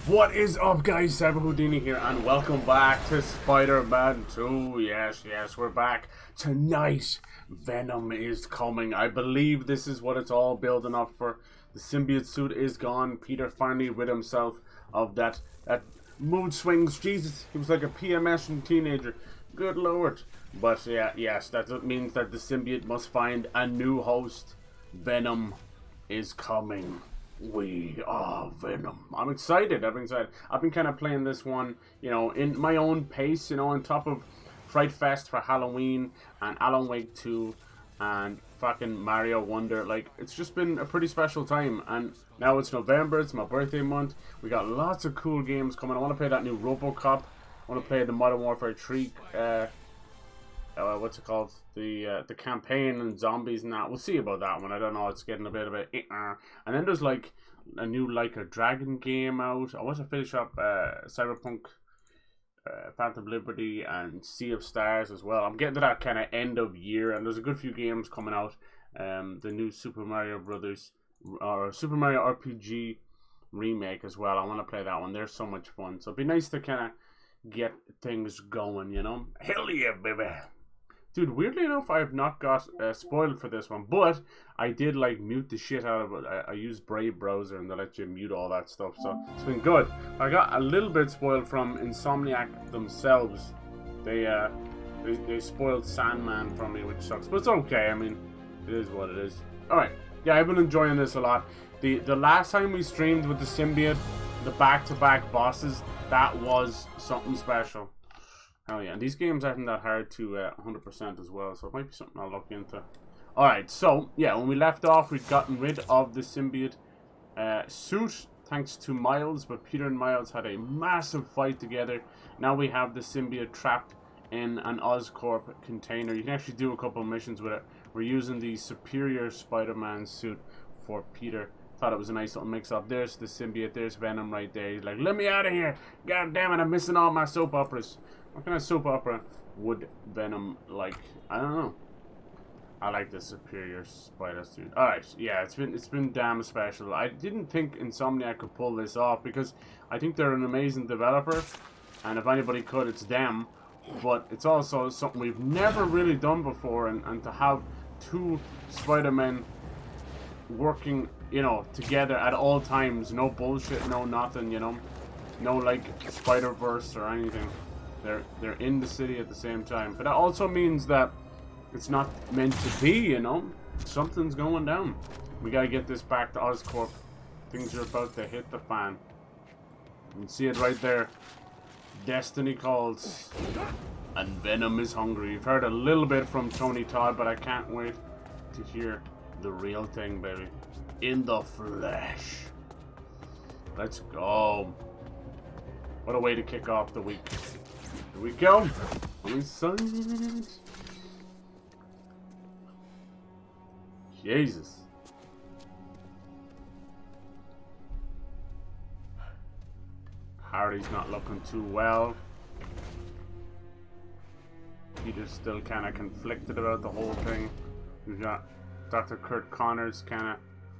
What is up, guys? CyberHoudini here, and welcome back to Spider-Man 2. Yes, we're back. Tonight, Venom is coming. I believe this is what it's all building up for. The symbiote suit is gone. Peter finally rid himself of that mood swings. Jesus, he was like a PMS teenager. Good lord. But yeah, yes, that means that the symbiote must find a new host. Venom is coming. We are Venom. I'm excited. I've been kind of playing this one, you know, in my own pace, you know, on top of Fright Fest for Halloween and Alan Wake 2 and fucking Mario Wonder. Like, it's just been a pretty special time. And now it's November. It's my birthday month. We got lots of cool games coming. I want to play that new RoboCop. I want to play the Modern Warfare 3 what's it called? The campaign and zombies and that. We'll see about that one. I don't know. It's getting a bit of a and then there's like a new Like a Dragon game out. I want to finish up Cyberpunk, Phantom Liberty, and Sea of Stars as well. I'm getting to that kind of end of year, and there's a good few games coming out. The new Super Mario Brothers or Super Mario RPG remake as well. I want to play that one. They're so much fun. So it'd be nice to kind of get things going, you know. Hell yeah, baby. Dude, weirdly enough, I have not got spoiled for this one, but I did like mute the shit out of it. I used Brave browser and they let you mute all that stuff, so it's been good. I got a little bit spoiled from Insomniac themselves. They spoiled Sandman from me, which sucks, but it's okay. I mean, it is what it is. All right, yeah, I've been enjoying this a lot. The last time we streamed with the symbiote, the back-to-back bosses, that was something special. Oh yeah, and these games aren't that hard to 100% as well, so it might be something I'll look into. Alright, so, yeah, when we left off, we'd gotten rid of the symbiote suit, thanks to Miles, but Peter and Miles had a massive fight together. Now we have the symbiote trapped in an Oscorp container. You can actually do a couple of missions with it. We're using the superior Spider-Man suit for Peter. Thought it was a nice little mix-up. There's the symbiote, there's Venom right there. He's like, let me out of here! God damn it, I'm missing all my soap operas. What kind of soap opera would Venom like? I don't know. I like the superior spider suit. Alright, yeah, it's been damn special. I didn't think Insomniac could pull this off because I think they're an amazing developer, and if anybody could, it's them. But it's also something we've never really done before, and to have two Spider-Men working, you know, together at all times, no bullshit, no nothing, you know, no like Spider-Verse or anything. They're in the city at the same time. But that also means that it's not meant to be, you know? Something's going down. We gotta get this back to Oscorp. Things are about to hit the fan. You can see it right there. Destiny calls. And Venom is hungry. You've heard a little bit from Tony Todd, but I can't wait to hear the real thing, baby. In the flesh. Let's go. What a way to kick off the week. Here we go. I'm excited. Jesus. Harry's not looking too well. Peter's still kind of conflicted about the whole thing. We've got Dr. Kurt Connors kind of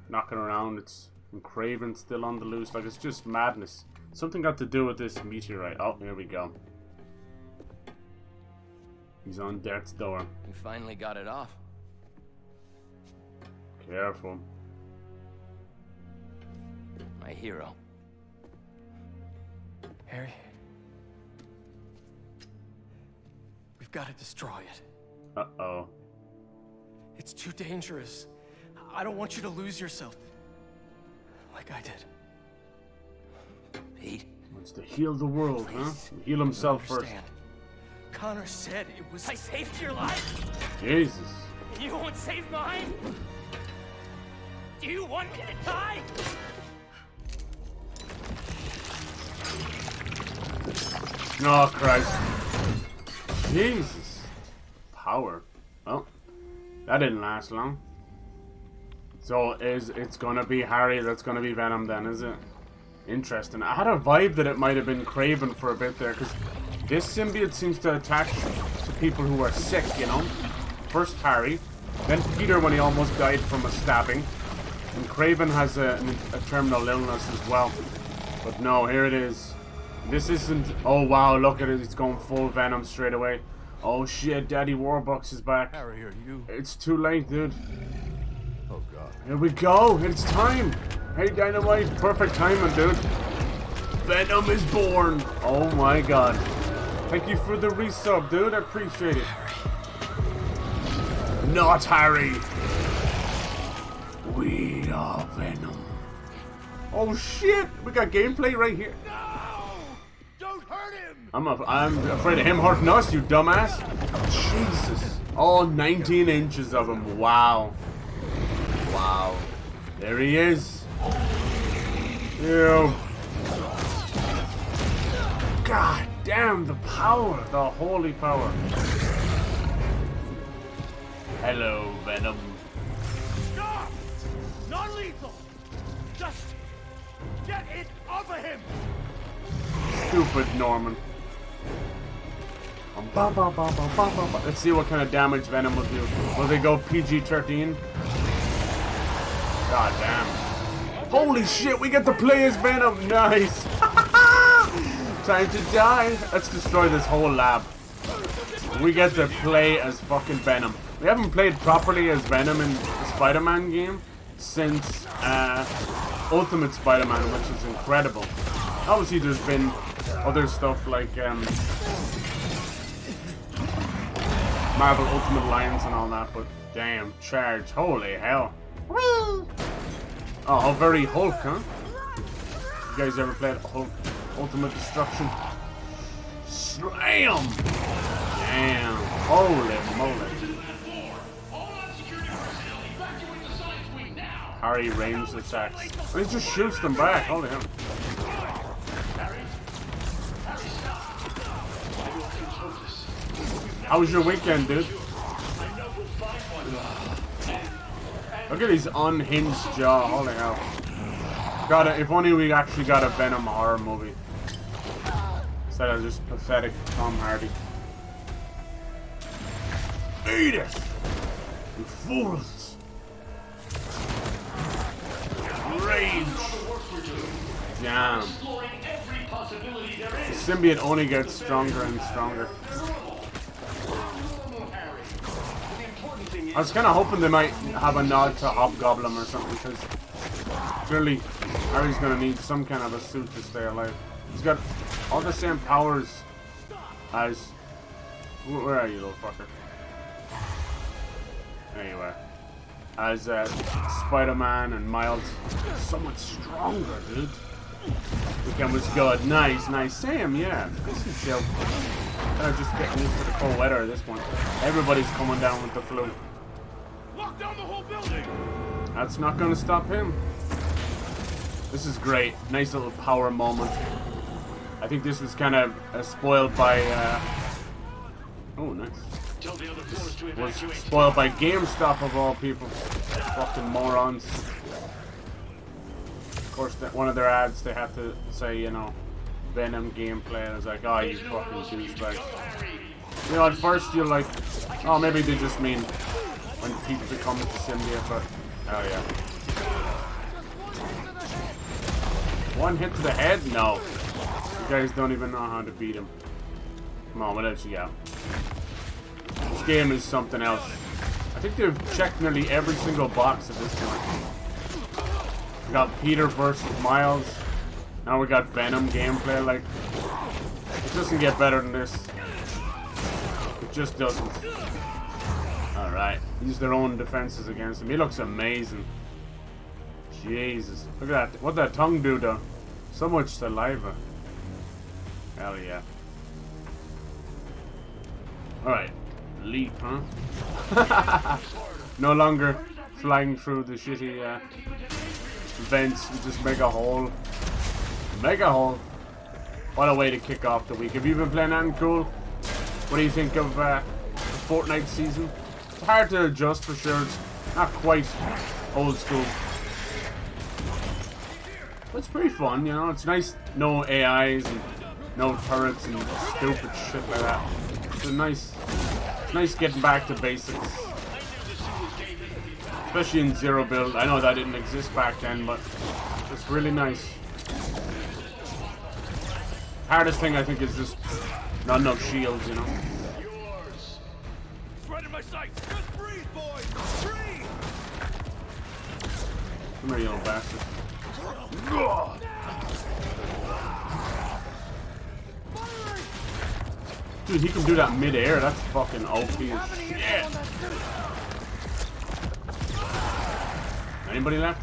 knocking around. It's Craven still on the loose. Like, it's just madness. Something got to do with this meteorite. Oh, here we go. He's on death's door. You finally got it off. Careful. My hero. Harry. We've got to destroy it. Uh-oh. It's too dangerous. I don't want you to lose yourself. Like I did. Pete. Wants to heal the world, huh? Heal himself first. Connor said it was... I saved your life, Jesus. and you won't save mine? Do you want me to die? Oh, Christ. Jesus. Power. Well, that didn't last long. So it's gonna be Harry that's gonna be Venom then, is it? Interesting. I had a vibe that it might have been Craven for a bit there, because this symbiote seems to attach to people who are sick, you know? First Harry, then Peter when he almost died from a stabbing, and Craven has a terminal illness as well. But no, here it is. This isn't... Oh, wow, look at it. It's going full Venom straight away. Oh, shit. Daddy Warbucks is back. Harry, are you? It's too late, dude. Oh, God. Here we go. It's time. Hey, Dynamite. Perfect timing, dude. Venom is born. Oh, my God. Thank you for the resub, dude. I appreciate it. Not Harry. We are Venom. Oh shit! We got gameplay right here. No! Don't hurt him! I'm afraid of him hurting us, you dumbass. Jesus. Oh, 19 inches of him. Wow. Wow. There he is. Ew. God damn, the power. The holy power. Hello, Venom. Stop! Non-lethal! Just get it off of him! Stupid Norman. Let's see what kind of damage Venom will do. Will they go PG-13? God damn. Holy shit, we get to play as Venom. Nice. Time to die. Let's destroy this whole lab. We get to play as fucking Venom. We haven't played properly as Venom in the Spider-Man game since Ultimate Spider-Man, which is incredible. Obviously, there's been other stuff like Marvel Ultimate Alliance and all that, but damn, charge, holy hell. Oh, how very Hulk, huh? You guys ever played Hulk Ultimate Destruction? Slam! Damn, holy moly. Harry ranged attacks. And he just shoots them back, holy hell. How was your weekend, dude? Look at his unhinged jaw, holy hell. If only we actually got a Venom horror movie. Instead of just pathetic Tom Hardy. Eat it! You fools! Rage! Damn. The symbiote only gets stronger and stronger. I was kind of hoping they might have a nod to Hobgoblin or something, because clearly Harry's going to need some kind of a suit to stay alive. He's got all the same powers as... Where are you, little fucker? There you are. As Spider-Man and Miles. So much stronger, dude. Weekend was good. Nice, nice. Sam, yeah. This is chill. Kind of just getting used to the cold weather at this point. Everybody's coming down with the flu. Lock down the whole building! That's not going to stop him. This is great. Nice little power moment. I think this was kind of spoiled by... Oh, nice. Was spoiled by GameStop of all people. Fucking morons. Of course, one of their ads, they have to say, you know, Venom gameplay. And I was like, oh, you fucking douchebags. You know, at first you're like, oh, maybe they just mean when people become the symbiote, but oh yeah. One hit to the head? No. You guys don't even know how to beat him. Come on, what else you got? This game is something else. I think they've checked nearly every single box at this point. We got Peter versus Miles. Now we got Venom gameplay. Like, it doesn't get better than this. It just doesn't. Alright. Use their own defenses against him. He looks amazing. Jesus. Look at that. What that tongue do though? So much saliva. Hell yeah. Alright. Leap, huh? No longer flying through the shitty vents. You just make a hole. Make a hole. What a way to kick off the week. Have you been playing anything cool? What do you think of the Fortnite season? It's hard to adjust for sure. It's not quite old school. But it's pretty fun, you know. It's nice. No AIs and no turrets and stupid shit like that. It's nice getting back to basics. Especially in Zero Build. I know that didn't exist back then, but it's really nice. Hardest thing I think is just not enough shields, you know. Right in my sights. Just breathe, boy. Breathe. Come here, you little bastard. Dude, he can do that mid-air. That's fucking OP as shit. Anybody left?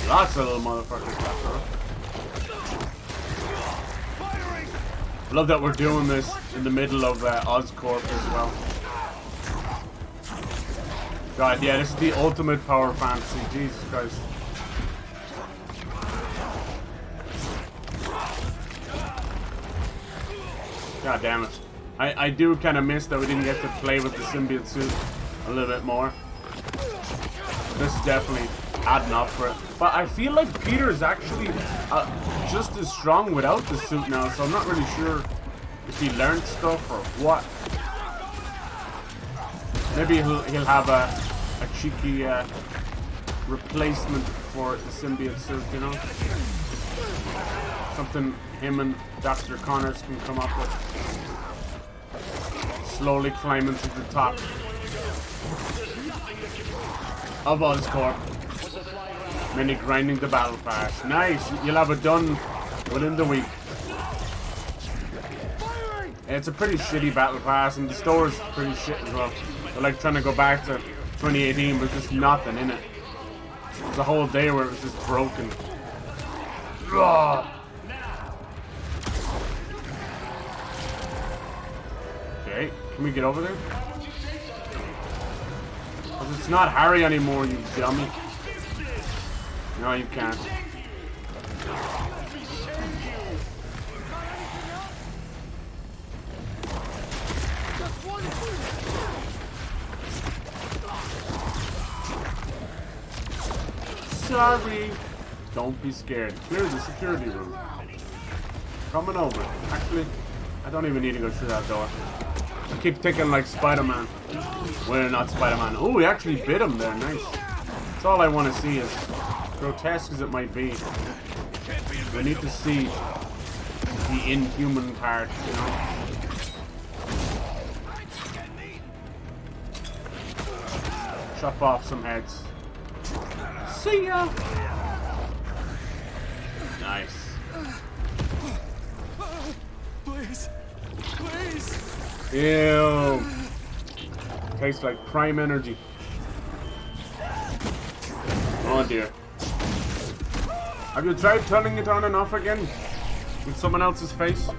Lots of little motherfuckers left, huh? I love that we're doing this in the middle of Oscorp as well. God, yeah, this is the ultimate power fantasy. Jesus Christ. God damn it. I do kind of miss that we didn't get to play with the symbiote suit a little bit more. This is definitely adding up for it. But I feel like Peter is actually just as strong without the suit now, so I'm not really sure if he learned stuff or what. Maybe he'll have a cheeky replacement for the symbiote suit, you know? Something him and Dr. Connors can come up with. Slowly climbing to the top of Oscorp. Many grinding the battle pass. Nice, you'll have it done within the week. It's a pretty shitty battle pass, and the store is pretty shit as well. They're like trying to go back to 2018, but there's just nothing in it. There's a whole day where it was just broken. Ugh. Okay, can we get over there? Because it's not Harry anymore, you dummy. No, you can't. Sorry. Don't be scared. Clear the security room. Coming over. Actually, I don't even need to go through that door. I keep thinking like Spiderman. Well, not Spiderman. Oh, he actually bit him there. Nice. That's all I want to see, is grotesque as it might be. I need to see the inhuman part, you know? Chop off some heads. See ya! Nice. Please. Please. Ew. Tastes like prime energy. Oh dear. Have you tried turning it on and off again? With someone else's face?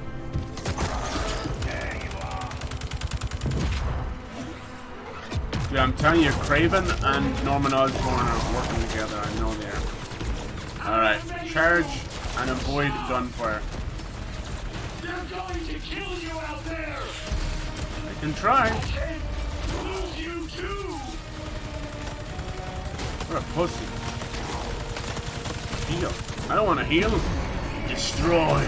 Yeah, I'm telling you, Craven and Norman Osborn are working together. I know they are. Alright, charge and avoid gunfire. They're going to kill you out there. I can try. Lose you too. What a pussy. Heal. I don't want to heal. Destroy.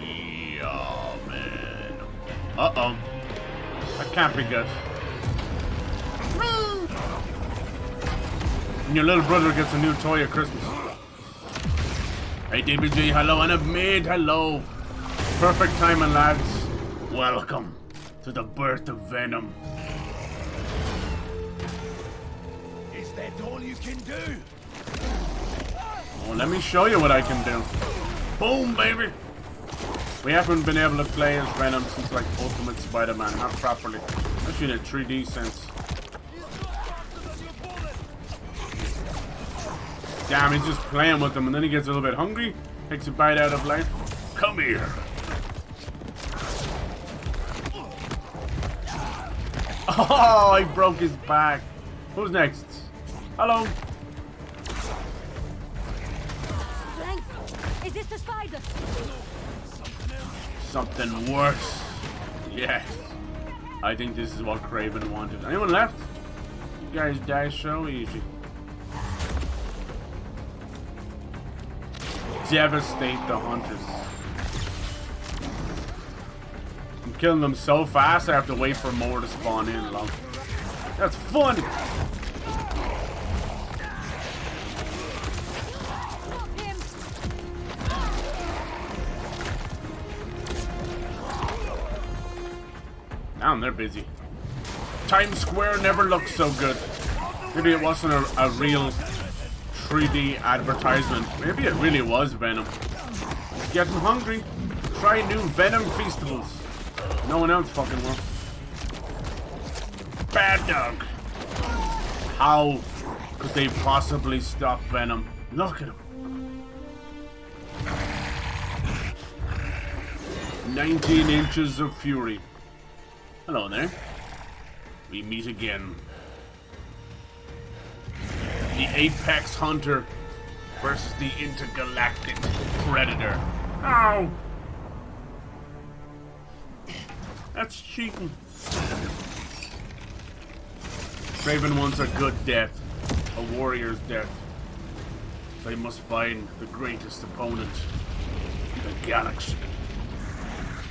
Yeah, man. Uh-oh. That can't be good. And your little brother gets a new toy at Christmas. Hey, DBG, hello, and a maid, hello. Perfect timing, lads. Welcome to the birth of Venom. Is that all you can do? Oh, let me show you what I can do. Boom, baby. We haven't been able to play as Venom since like Ultimate Spider-Man, not properly. Especially in a 3D sense. Damn, he's just playing with them, and then he gets a little bit hungry, takes a bite out of life. Come here. Oh, he broke his back. Who's next? Hello. Frank, is this the spider? Something worse. Yes. I think this is what Craven wanted. Anyone left? You guys die so easy. Devastate the hunters. I'm killing them so fast I have to wait for more to spawn in. Love. That's fun. Damn, they're busy. Times Square never looked so good. Maybe it wasn't a real 3D advertisement. Maybe it really was Venom. Getting hungry. Try new Venom Feastables. No one else fucking will. Bad dog. How could they possibly stop Venom? Look at him. 19 inches of fury. Hello there. We meet again. The Apex Hunter versus the Intergalactic Predator. Ow! That's cheating. Kraven wants a good death. A warrior's death. They must find the greatest opponent in the galaxy.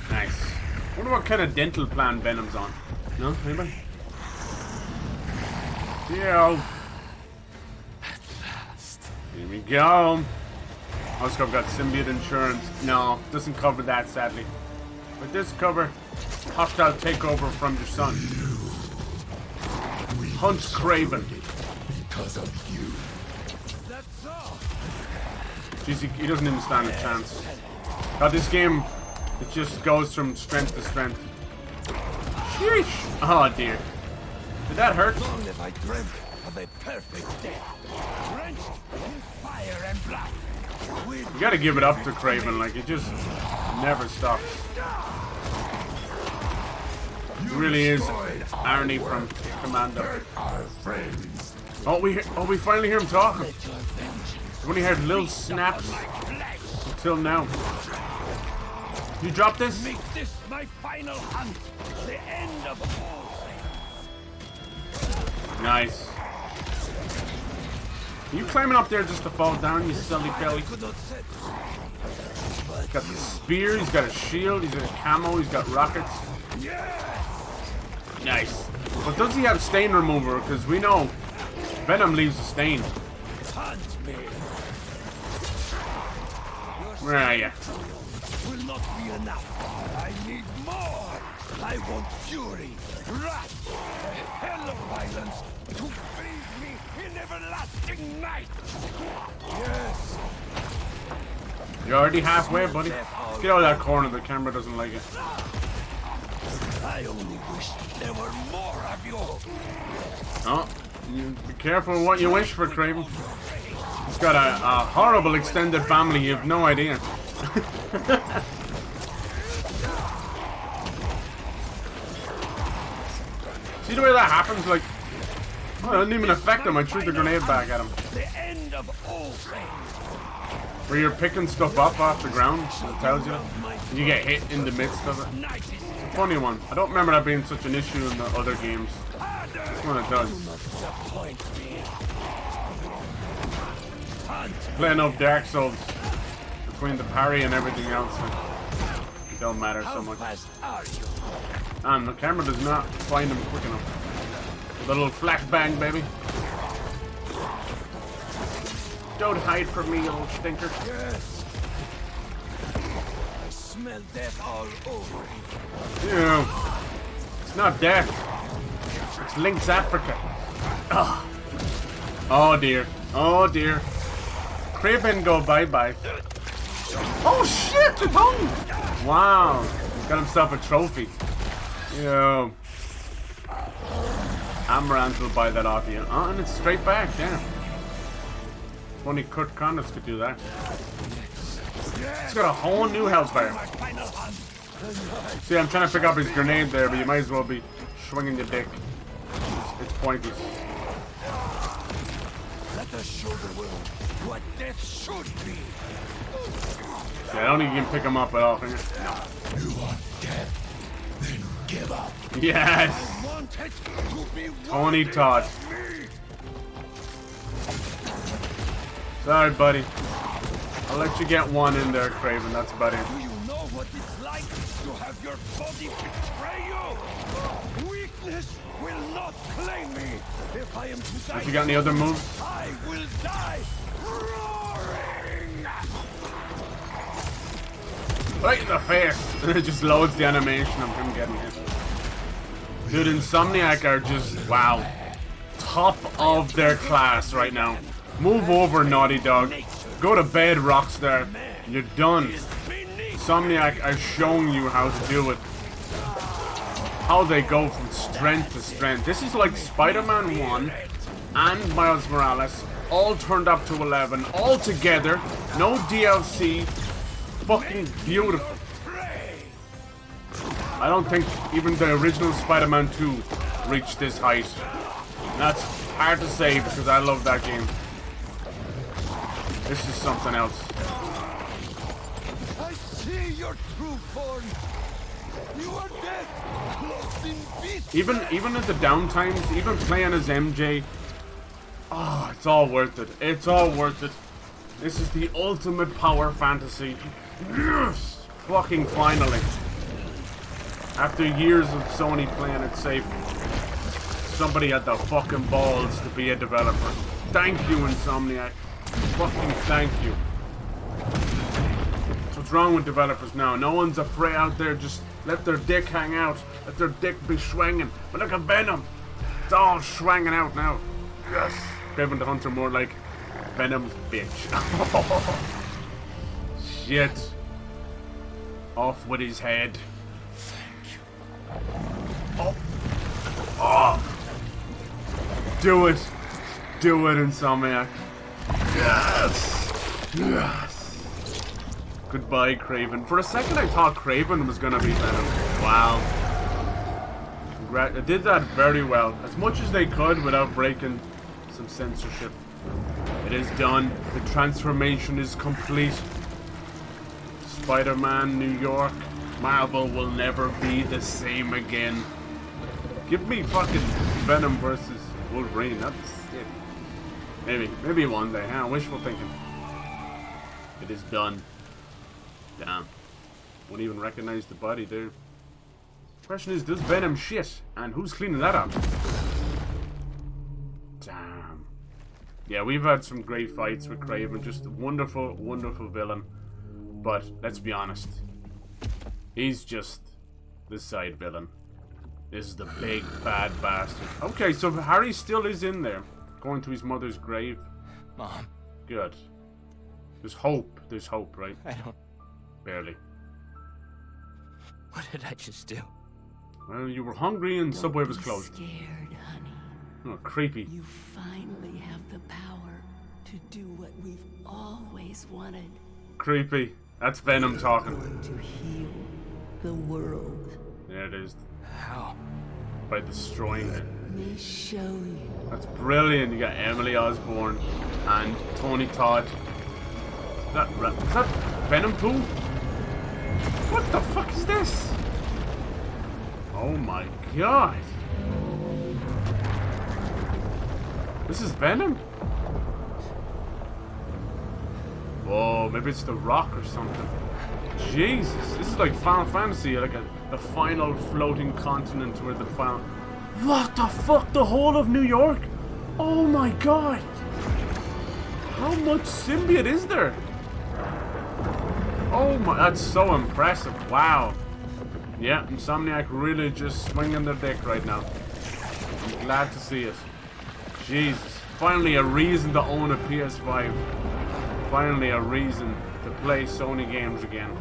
Nice. I wonder what kind of dental plan Venom's on. No? Anybody? Yeah. Here we go. Oscar got symbiote insurance. No, doesn't cover that, sadly. But this cover, hostile takeover from your son. Hunt Kraven. Because of you. That's all. Jeez, he doesn't even stand a chance. God, this game, it just goes from strength to strength. Sheesh! Oh dear. Did that hurt? Long have I dreamt of a perfect death, drenched in fire and blood. You gotta give it up to Kraven, like, it just never stops. It really is Arnie from Commando. Oh, we finally hear him talking. We've only heard little snaps until now. You drop this? Make this my final hunt, the end of all things. Nice. Are you climbing up there just to fall down, you silly belly? Could not set. He's got the spear, he's got a shield, he's got a camo, he's got rockets. Nice. But does he have stain remover? Because we know Venom leaves a stain. Hunt me. Where are you? Will not be enough. I need more. I want fury, wrath, a hell of violence to bathe me in everlasting night. Yes. You're already halfway, buddy. Get out of that corner, the camera doesn't like it. I only wish there were more of you. Oh, you be careful what you wish for, Kraven. He's got a horrible extended family, you have no idea. See the way that happens? Like, oh, it didn't even affect him. I threw the grenade back at him. The end of all things. Where you're picking stuff up off the ground, it tells you. And you get hit in the midst of it. Night is It's a funny one. I don't remember that being such an issue in the other games. This one it does. disappoint me. Hunt. Playing up Dark Souls between the parry and everything else. It don't matter so How much. fast are you? And the camera does not find him quick enough. The little flashbang, baby. Don't hide from me, you little stinker. Yes. I smell death all over you. Ew. It's not death. It's Lynx Africa. Ugh. Oh dear. Oh dear. Kraven go bye-bye. Oh shit! It's hung! Wow. He's got himself a trophy. Yo. Amaranth will buy that off you. Oh, and it's straight back, damn. Only Kurt Connors could do that. He's got a whole new hellfire. See, I'm trying to pick up his grenade there, but you might as well be swinging your dick. It's pointless. Let us show the world what death should be. Yeah, I don't think you can pick him up at all. Can you? You want death? Then give up. Yes! Want it to be Tony worthy Todd. of me. Sorry, buddy. I'll let you get one in there, Kraven. That's about it. Do you know what it's like to have your body betray you? Weakness will not claim me. If I am to die, Have you got any other moves? I will die roaring. Right in the face. And it just loads the animation of him getting hit. Dude, Insomniac are just, wow, top of their class right now. Move over, Naughty Dog. Go to bed, Rockstar. You're done. Insomniac are showing you how to do it. How they go from strength to strength. This is like Spider-Man 1 and Miles Morales all turned up to 11, all together, no DLC. Fucking beautiful. I don't think even the original Spider-Man 2 reached this height. That's hard to say because I love that game. This is something else. I see your true form. You are dead, clothed in beast. Even at the downtimes, even playing as MJ, oh, it's all worth it. It's all worth it. This is the ultimate power fantasy. Yes! Fucking finally. After years of Sony playing it safe, somebody had the fucking balls to be a developer. Thank you, Insomniac. Fucking thank you. That's what's wrong with developers now. No one's afraid out there. Just let their dick hang out. Let their dick be swinging. But look at Venom. It's all swinging out now. Yes. Kraven the Hunter more like Venom's bitch. Shit. Off with his head. Oh. Oh. Do it. Do it, Insomniac. Yes. Yes. Goodbye, Kraven. For a second I thought Kraven was gonna be Venom. Wow. They did that very well. As much as they could without breaking some censorship. It is done. The transformation is complete. Spider-Man, New York. Marvel will never be the same again. Give me fucking Venom versus Wolverine. That's it. Maybe one day, huh? Wishful thinking. It is done. Damn. Won't even recognize the body, dude. Question is, does Venom shit? And who's cleaning that up? Damn. Yeah, we've had some great fights with Kraven. Just a wonderful, wonderful villain. But, let's be honest. He's just the side villain. This is the big, bad bastard. Okay, so Harry still is in there. Going to his mother's grave. Mom. Good. There's hope. There's hope, right? I don't... Barely. What did I just do? Well, you were hungry and Subway was closed. Scared, honey. Oh, creepy. You finally have the power to do what we've always wanted. Creepy. That's Venom talking. To heal the world. There it is. How? By destroying it. Let me show you. That's brilliant. You got Emily Osborn and Tony Todd. Is that Venom 2? What the fuck is this? Oh my god. This is Venom? Whoa, maybe it's The Rock or something. Jesus, this is like Final Fantasy, like the final floating continent where the final... What the fuck? The whole of New York? Oh my god. How much symbiote is there? Oh my, that's so impressive. Wow. Yeah, Insomniac really just swinging their dick right now. I'm glad to see it. Jesus. Finally a reason to own a PS5. Finally a reason to play Sony games again.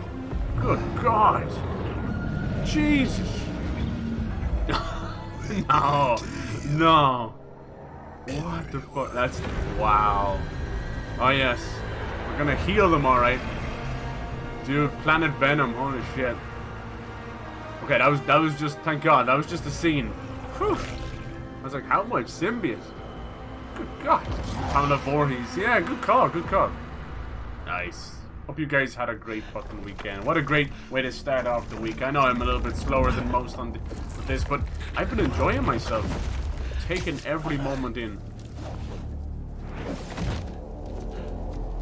Good God. Jesus. No. No. What the fuck? That's... Wow. Oh yes. We're gonna heal them alright. Dude, Planet Venom, holy shit. Okay, that was just, thank God, that was just a scene. Whew. I was like, how much symbiote? Good God. Pamela Voorhees. Yeah, good call, good call. Nice. Hope you guys had a great fucking weekend. What a great way to start off the week. I know I'm a little bit slower than most on with this, but I've been enjoying myself. Taking every moment in.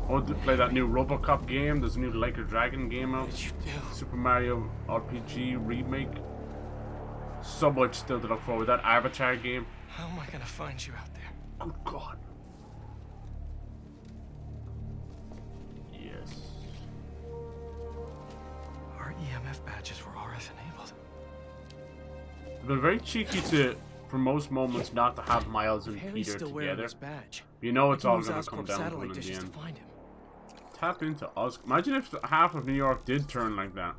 Oh, to play that new RoboCop game. There's a new Like a Dragon game out. What did you do? Super Mario RPG remake. So much still to look forward to. That Avatar game. How am I gonna find you out there? Good God. Yes. Our EMF badges were RF enabled. They're very cheeky to, for most moments, not to have Miles and Harry's Peter still wearing together. his badge. You know it's I can all use going to come Oscorp down to satellite it in the dishes to end. find him. Tap into Oscorp. Imagine if half of New York did turn like that.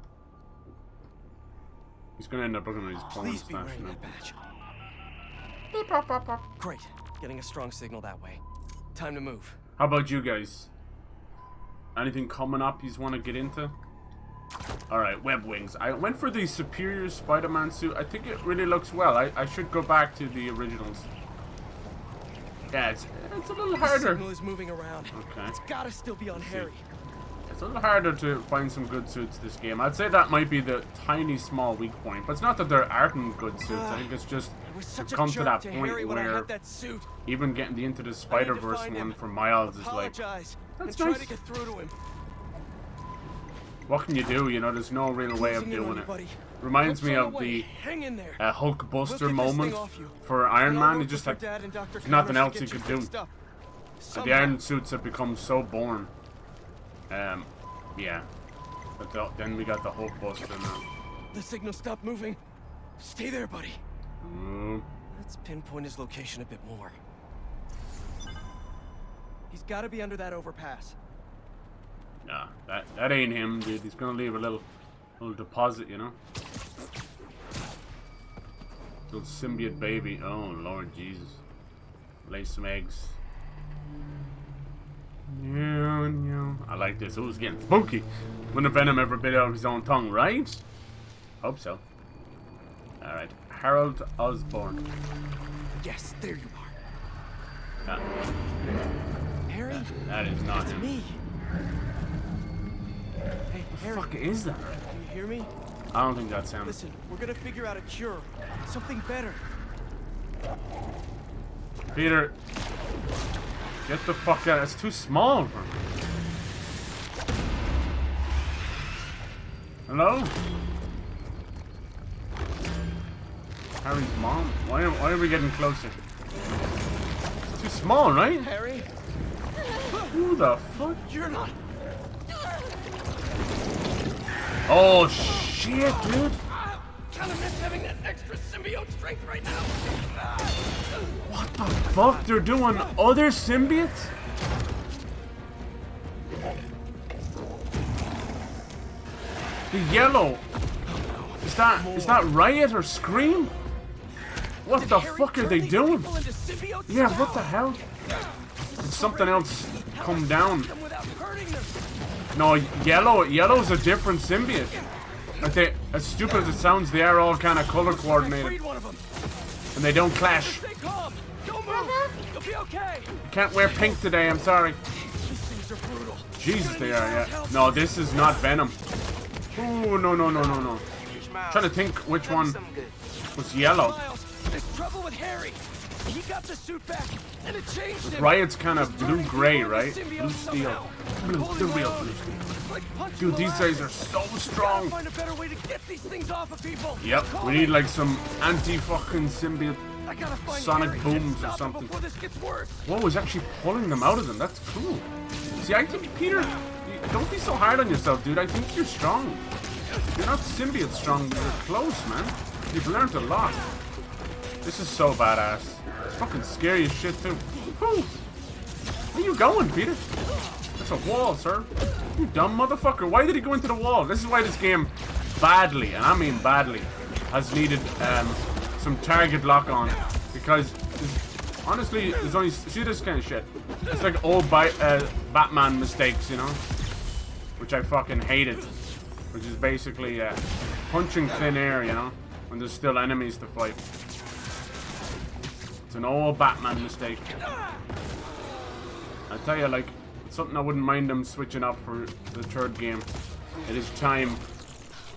He's going to end up looking at his porn Please be stash wearing now. that badge. Great. Getting a strong signal that way. Time to move. How about you guys? Anything coming up you want to get into? Alright, web wings. I went for the superior Spider-Man suit. I think it really looks well. I should go back to the originals. Yeah, it's a little The harder. signal is moving around. Okay. It's gotta still be on Harry. It's a little harder to find some good suits this game. I'd say that might be the tiny small weak point. But it's not that there aren't good suits. I think it's just I was to such a come to jerk that to point Harry when I where had that suit. even getting the Into the Spider-Verse find one him, for Miles is like, Apologize. that's and nice. try to get through to him. what can you do? You know, there's no real way of Closing in on doing you, it. buddy. Reminds Don't me run of away. the Hang in there. Hulk We'll Buster get this moment thing off you. for Iron And I'll Man. work He just with had your dad and Dr. there's nothing Connors else to he get you could do. fixed up. The Somehow. Iron suits have become so boring. Yeah. But then we got the Hulk Buster now. The signal stopped moving. Stay there, buddy. Let's pinpoint his location a bit more. He's got to be under that overpass. Nah, that ain't him, dude. He's gonna leave a little deposit, you know. Little symbiote baby. Oh Lord Jesus. Lay some eggs. No. I like this. Oh, it's getting spooky. When the Venom ever bit out his own tongue, right? Hope so. Alright. Harold Osborn. Yes, there you are. Ah, Harry, that is not it's him. me. Hey, What the Harry, fuck is that? can you hear me? I don't think that's him. Listen, we're gonna figure out a cure. Something better. Peter, get the fuck out. It's too small for me. Hello? Harry's mom? Why are we getting closer? It's too small, right? Harry, Who the fuck? you're not. Oh shit, dude. Kind of miss having that extra symbiote strength right now. What the fuck? They're doing other symbiotes? The yellow. Is that Riot or Scream? What the fuck are they doing? Yeah, what the hell? Did something else come down? No, yellow's a different symbiote. Like as stupid as it sounds, they are all kind of color coordinated. And they don't clash. Stay calm. Don't move. You'll be okay. Can't wear pink today, I'm sorry. These things are brutal. Jesus, they are, yeah. No, this is not Venom. Ooh, no. Trying to think which one was yellow. Miles, there's trouble with Harry. He got the suit back, and it changed him. Riot's kind of He's turning blue-gray, people into right? symbiotes Blue steel. somehow. The Holding real Miles, blue steel. it's like punching Dude, these alive. guys are so Gotta strong. find a better way to get these things off of people. Yep, Call we me. need like some anti-fucking symbiote I gotta find sonic Harry. booms or Stop him something. before this gets worse. Whoa, he's actually pulling them out of them. That's cool. See, I think, Peter, don't be so hard on yourself, dude. I think you're strong. You're not symbiote strong, but you're close, man. You've learned a lot. This is so badass. It's fucking scary as shit, too. Whew. Where you going, Peter? That's a wall, sir. You dumb motherfucker. Why did he go into the wall? This is why this game badly, and I mean badly, has needed some target lock on. Because, honestly, there's only... See this kind of shit? It's like old Batman mistakes, you know? Which I fucking hated. Which is basically punching thin air, you know? When there's still enemies to fight. It's an old Batman mistake. I tell you, like, it's something I wouldn't mind them switching up for the third game. It is time,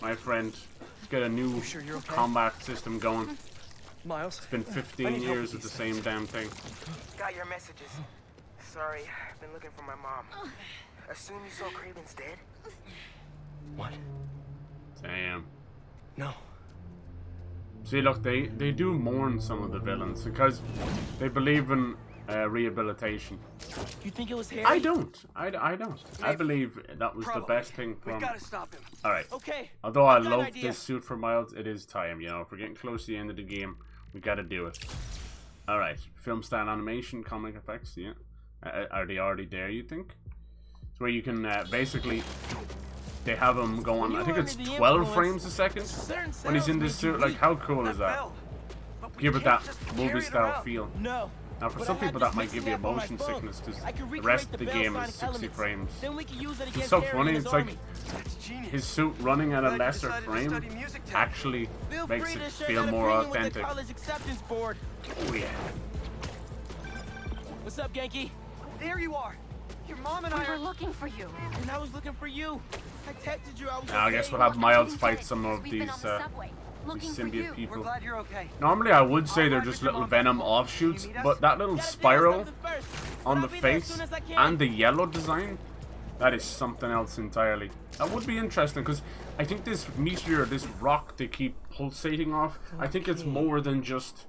my friend, to get a new Sure you're okay? combat system going. Miles, It's been 15 years of the same damn thing. Got your messages. Sorry, I've been looking for my mom. Assume you saw Craven's dead? what? Damn. No. See, look, they do mourn some of the villains because they believe in rehabilitation. You think it was Harry? I don't. I don't. I believe that was the best thing We from... gotta stop him. Alright. Okay. Although I I've got an love idea. this suit for Miles, it is time, you know. If we're getting close to the end of the game, we gotta do it. Alright. Film style animation, comic effects, yeah. Are they already there, you think? It's where you can basically... They have him going, I think it's 12 frames a second when he's in this suit. Like, how cool is that? Give it that movie style feel. No. Now, for some people, that might give you motion sickness because the rest of the game is 60 frames. Then we can use it It's against so Harry funny. and his It's like army. his suit running at a lesser frame actually Feel makes free it to share feel that more opinion with the authentic. college acceptance board. Oh yeah. What's up, Genki? There you are. Your mom and I We were are... looking for you. And I was looking for you. I texted you. I was Now, I guess okay. we'll have Miles Didn't fight get it, some of because we've been these on the subway, looking for symbiote you. We're people. glad you're okay. Normally, I would say they're just little Venom offshoots, but that little Gotta do spiral something first. on But the I'll be there as face soon as I can. and the yellow design, that is something else entirely. That would be interesting because I think this meteor, this rock they keep pulsating off, I think it's more than just,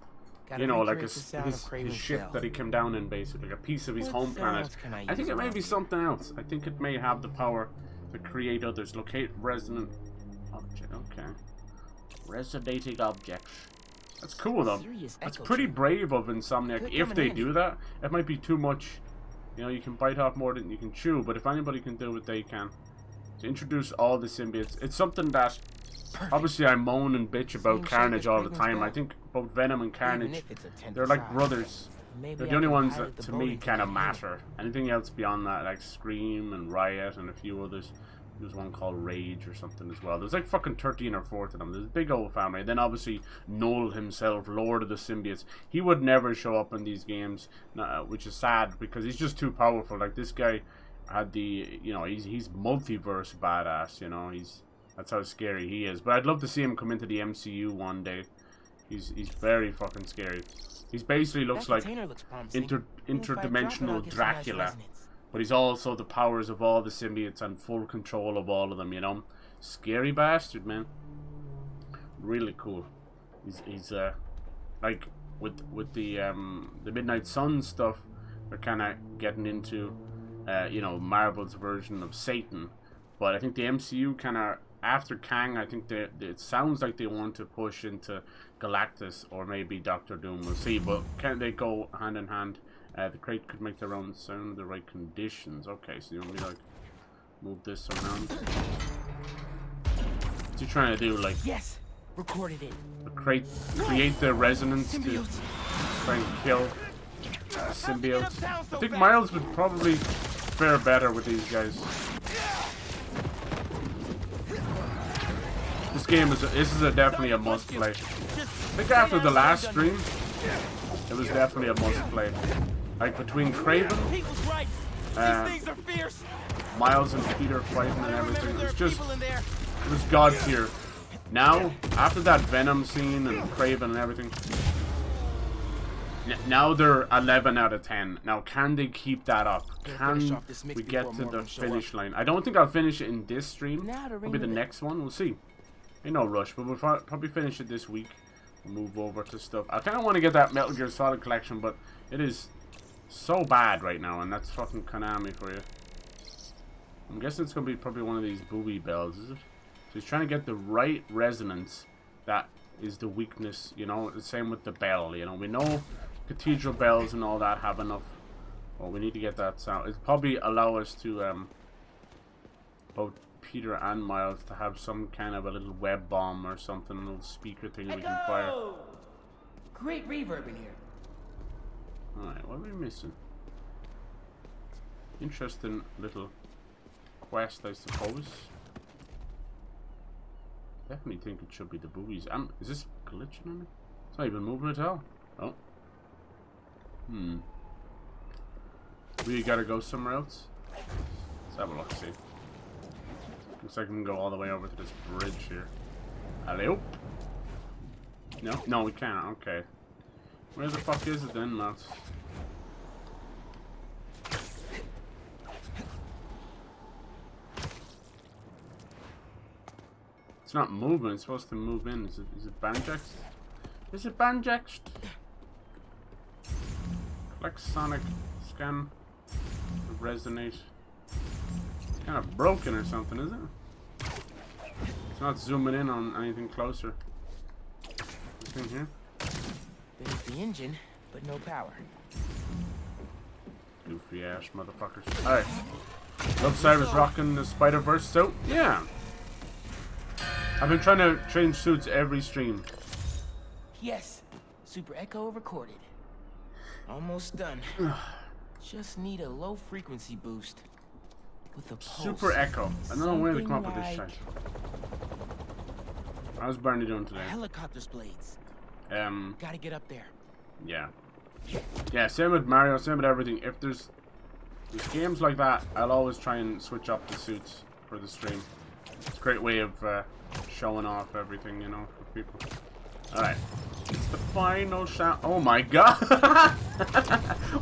you know, like his ship that he came down in, basically, a piece of his home planet. I think it may be something else. I think it may have the power to create others. Locate resonant object. Okay. Resonating objects. That's cool though. That's pretty brave of Insomniac. If they do that, it might be too much. You know, you can bite off more than you can chew, but if anybody can do it, they can. To introduce all the symbiotes, it's something that obviously I moan and bitch about Carnage all the time. I think both Venom and Carnage, they're like brothers. They're the only ones that to me kind of matter. Anything else beyond that, like Scream and Riot and a few others. There's one called Rage or something as well. There's like fucking 13 or 14 of them. There's a big old family. Then obviously Noel himself, Lord of the Symbiotes. He would never show up in these games, which is sad because he's just too powerful. Like this guy had the, you know, he's multiverse badass. You know, that's how scary he is. But I'd love to see him come into the MCU one day. He's very fucking scary. He basically looks like interdimensional Dracula. But he's also the powers of all the symbiotes and full control of all of them, you know. Scary bastard, man. Really cool. He's like with the Midnight Sun stuff, they're kind of getting into you know, Marvel's version of Satan. But I think the MCU kind of after Kang, I think it sounds like they want to push into Galactus or maybe Doctor Doom. We'll see, but can they go hand in hand? The crate could make their own sound in the right conditions. Okay, so you want me to like move this around? What's he trying to do? Like, Yes, recorded it. the crate create the resonance to try and kill the symbiotes. I think Miles would probably fare better with these guys. This game is definitely a must play. I think after the last stream, it was definitely a must play. Like between Kraven, Miles and Peter fighting and everything, it was god tier. Now, after that Venom scene and Kraven and everything, now they're 11 out of 10. Now, can they keep that up? Can we get to the finish line? I don't think I'll finish it in this stream. Maybe the next one, we'll see. Ain't no rush, but we'll probably finish it this week. We'll move over to stuff. I kind of want to get that Metal Gear Solid collection, but it is so bad right now, and that's fucking Konami for you. I'm guessing it's gonna be probably one of these booby bells, is it? So he's trying to get the right resonance. That is the weakness, you know. The same with the bell, you know. We know cathedral bells and all that have enough. Well, we need to get that sound. It'll probably allow us to both Peter and Miles to have some kind of a little web bomb or something, a little speaker thing we can fire. Great reverb in here. Alright, what are we missing? Interesting little quest, I suppose. Definitely think it should be the boobies. Is this glitching on me? It's not even moving at all. Oh. We gotta go somewhere else? Let's have a look, see. Looks like we can go all the way over to this bridge here. Hello? No? No, we can't. Okay. Where the fuck is it then, Mouse? It's not moving. It's supposed to move in. Is it banjaxed? Is it banjaxed? Reflex sonic scan. Resonate. It's kind of broken or something, is it? It's not zooming in on anything closer. This thing here. There's the engine, but no power. Goofy ass motherfuckers. Alright. Love Cyrus rocking the Spider-Verse suit. Yeah. I've been trying to change suits every stream. Yes, Super Echo recorded. Almost done. Just need a low frequency boost with a pulse. Super Echo. I don't know where they come up with Something this like shit. How's Bernie doing today? Helicopter's blades. Gotta get up there. Yeah. Yeah, same with Mario, same with everything. If there's games like that, I'll always try and switch up the suits for the stream. It's a great way of showing off everything, you know, for people. Alright. It's the final shot. Oh my god!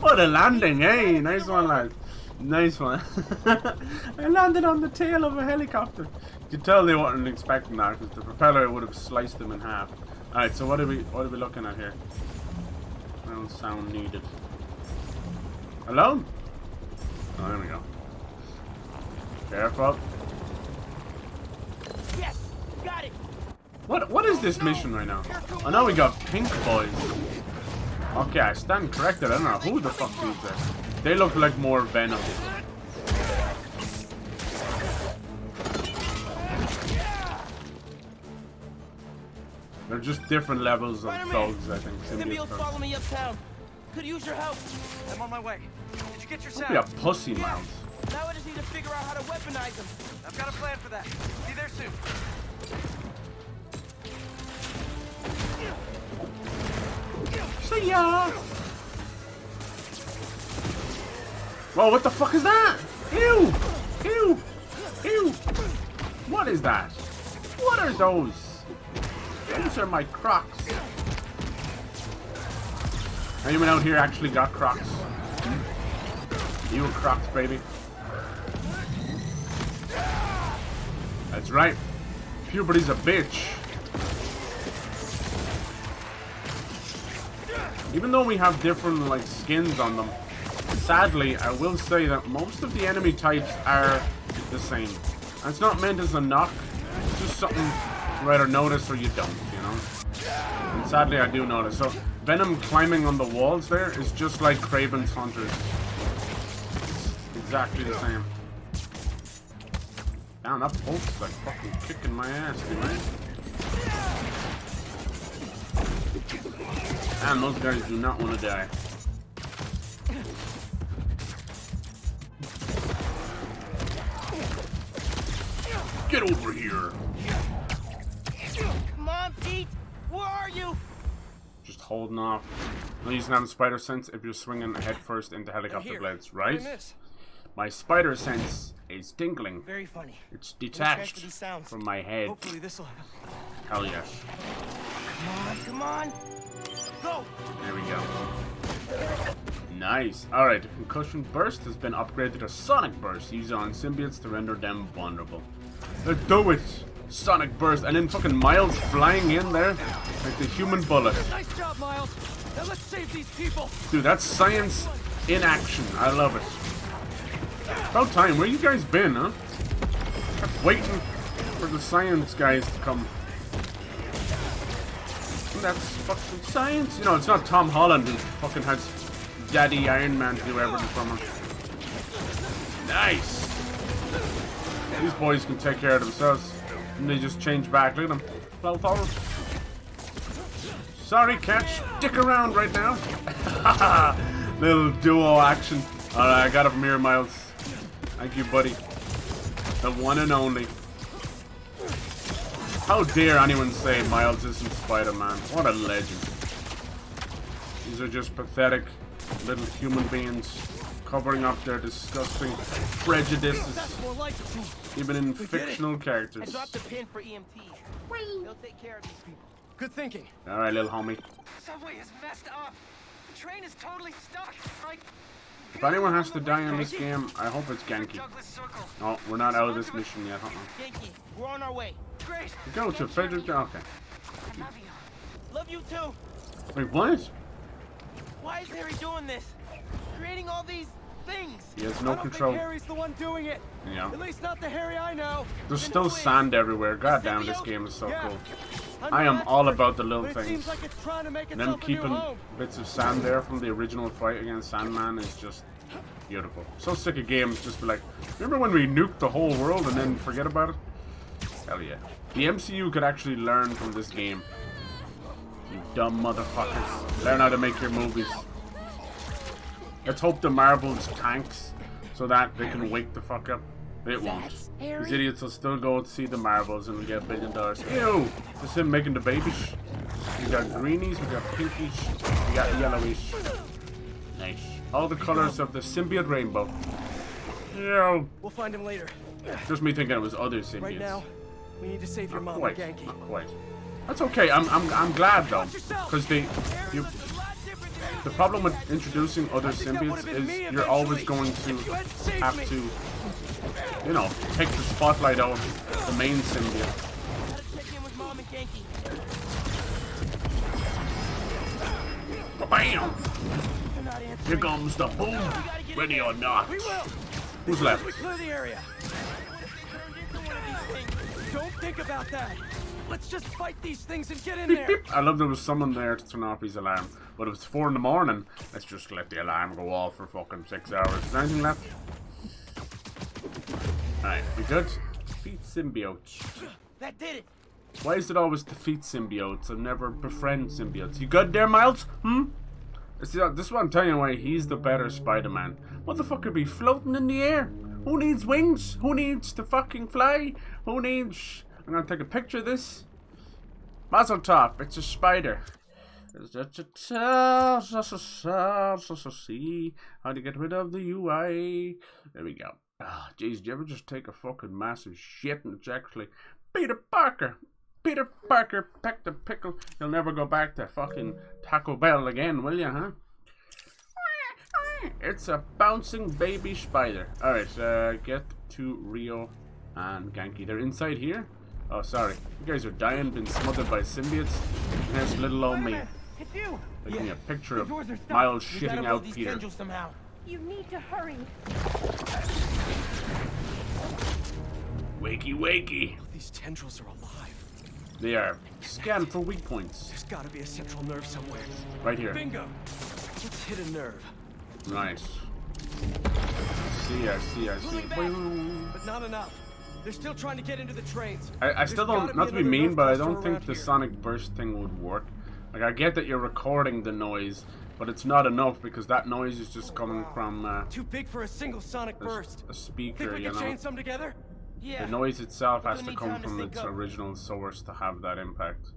What a landing, hey! Nice one, lads. Nice one. I landed on the tail of a helicopter. You can tell they weren't expecting that because the propeller would have sliced them in half. Alright, so what are we looking at here? No sound needed. Hello? Oh, there we go. Careful. Yes, got it. What is this mission right now? I know we got pink boys. Okay, I stand corrected. I don't know who the fuck these are. They look like more Venom. They're just different levels of thugs, I think. Symbiote follow me uptown. Could use your help. I'm on my way. Did you get your Don't be a sound? pussy, Miles. Now I just need to figure out how to weaponize them. I've got a plan for that. Be there soon. See ya! Whoa, what the fuck is that? Ew! Ew! Ew! What is that? What are those? Those are my Crocs. Anyone out here actually got Crocs? You Crocs, baby. That's right. Puberty's a bitch. Even though we have different, like, skins on them, sadly, I will say that most of the enemy types are the same. And it's not meant as a knock. It's just something you either notice or you don't, you know? And sadly, I do notice. So, Venom climbing on the walls there is just like Kraven's Hunters. It's exactly the same. Damn, that pulse is like fucking kicking my ass, dude. And those guys do not want to die. Get over here! Come on, Pete. Where are you? Just holding off. No use having spider sense if you're swinging headfirst into helicopter blades, right? My spider sense is tingling. Very funny. It's detached from my head. Hopefully this'll help. Hell yes. Come on. Go. There we go. Nice. Alright, the concussion burst has been upgraded to sonic burst, used on symbiotes to render them vulnerable. Let's do it! Sonic burst, and then fucking Miles flying in there like the human bullet. Nice job, Miles. Now let's save these people. Dude, that's science in action. I love it. About time. Where you guys been, huh? Kept waiting for the science guys to come. That's fucking science. You know, it's not Tom Holland who fucking has Daddy Iron Man to do everything from him. Nice. These boys can take care of themselves. And they just change back. Look at them. Fell forward. Sorry, can't stick around right now. Little duo action. Alright, I got it from here, Miles. Thank you, buddy. The one and only. How dare anyone say Miles isn't Spider-Man? What a legend. These are just pathetic little human beings covering up their disgusting prejudices, even in fictional characters. I dropped the pin for EMTs. They'll take care of these people. Good thinking. Alright, little homie. Subway is messed up. The train is totally stuck. Right? If anyone has to die in this game, I hope it's Genki. Douglas Circle. Oh, we're not out of this mission yet, Yankee, we're on our way. Great. Go to Frederick. Okay. I love you. Love you too. Wait, what? Why is Harry doing this? creating all these things? He has no control. Harry's the one doing it. Yeah. At least not the Harry I know. There's still sand everywhere. God damn, this game is so cool. I am all about the little things. And them keeping bits of sand there from the original fight against Sandman is just beautiful. So sick of games just be like, remember when we nuked the whole world and then forget about it? Hell yeah. The MCU could actually learn from this game. You dumb motherfuckers. Learn how to make your movies. Let's hope the Marvels tanks so that they can wake the fuck up. It won't. These idiots will still go to see the Marvels and we get $1 billion. Ew! This is him making the babies. We got greenies, we got pinkish, we got yellowish. Nice. All the colors of the symbiote rainbow. Ew! We'll find him later. Just me thinking it was other symbiotes. Right now, we need to save your mom, quite, Genki. not quite. That's okay. I'm glad though, because the problem with introducing other symbiotes is you're always going to have to, you know, take the spotlight out of the main symbiote. Bam! Here comes the boom. Ready or not? Who's left? Clear the area. Don't think about that. Let's just fight these things and get in Beep, there. beep. I love there was someone there to turn off his alarm, but it was 4 in the morning. Let's just let the alarm go off for fucking 6 hours. Is there anything left? Alright, we good? Defeat symbiotes. That did it. Why is it always defeat symbiotes and never befriend symbiotes? You good there, Miles? See, this is what I'm telling you why he's the better Spider-Man. Motherfucker be floating in the air. Who needs wings? Who needs to fucking fly? Who needs... I'm gonna take a picture of this. Mazel tov, it's a spider. See how to get rid of the UI. There we go. Ah, jeez, do you ever just take a fucking massive shit and it's actually Peter Parker? Peter Parker pecked a pickle. You'll never go back to fucking Taco Bell again, will you, huh? It's a bouncing baby spider. Alright, get to Rio and Genki. They're inside here? Oh, sorry. You guys are dying, been smothered by symbiotes. And there's little old me. Taking a picture of Miles shitting out Peter. You need to hurry. Wakey, wakey. These tendrils are alive. They are. Scan for weak points. There's gotta be a central nerve somewhere. Right here. Bingo. Let's hit a nerve. Nice. I see. But not enough. They're still trying to get into the trains. I still don't, not to be mean, but I don't think the sonic burst thing would work. Like, I get that you're recording the noise, but it's not enough because that noise is just coming from too big for a single sonic burst. A speaker, Think we can chain some together? Yeah. The noise itself has to come from its original source to have that impact.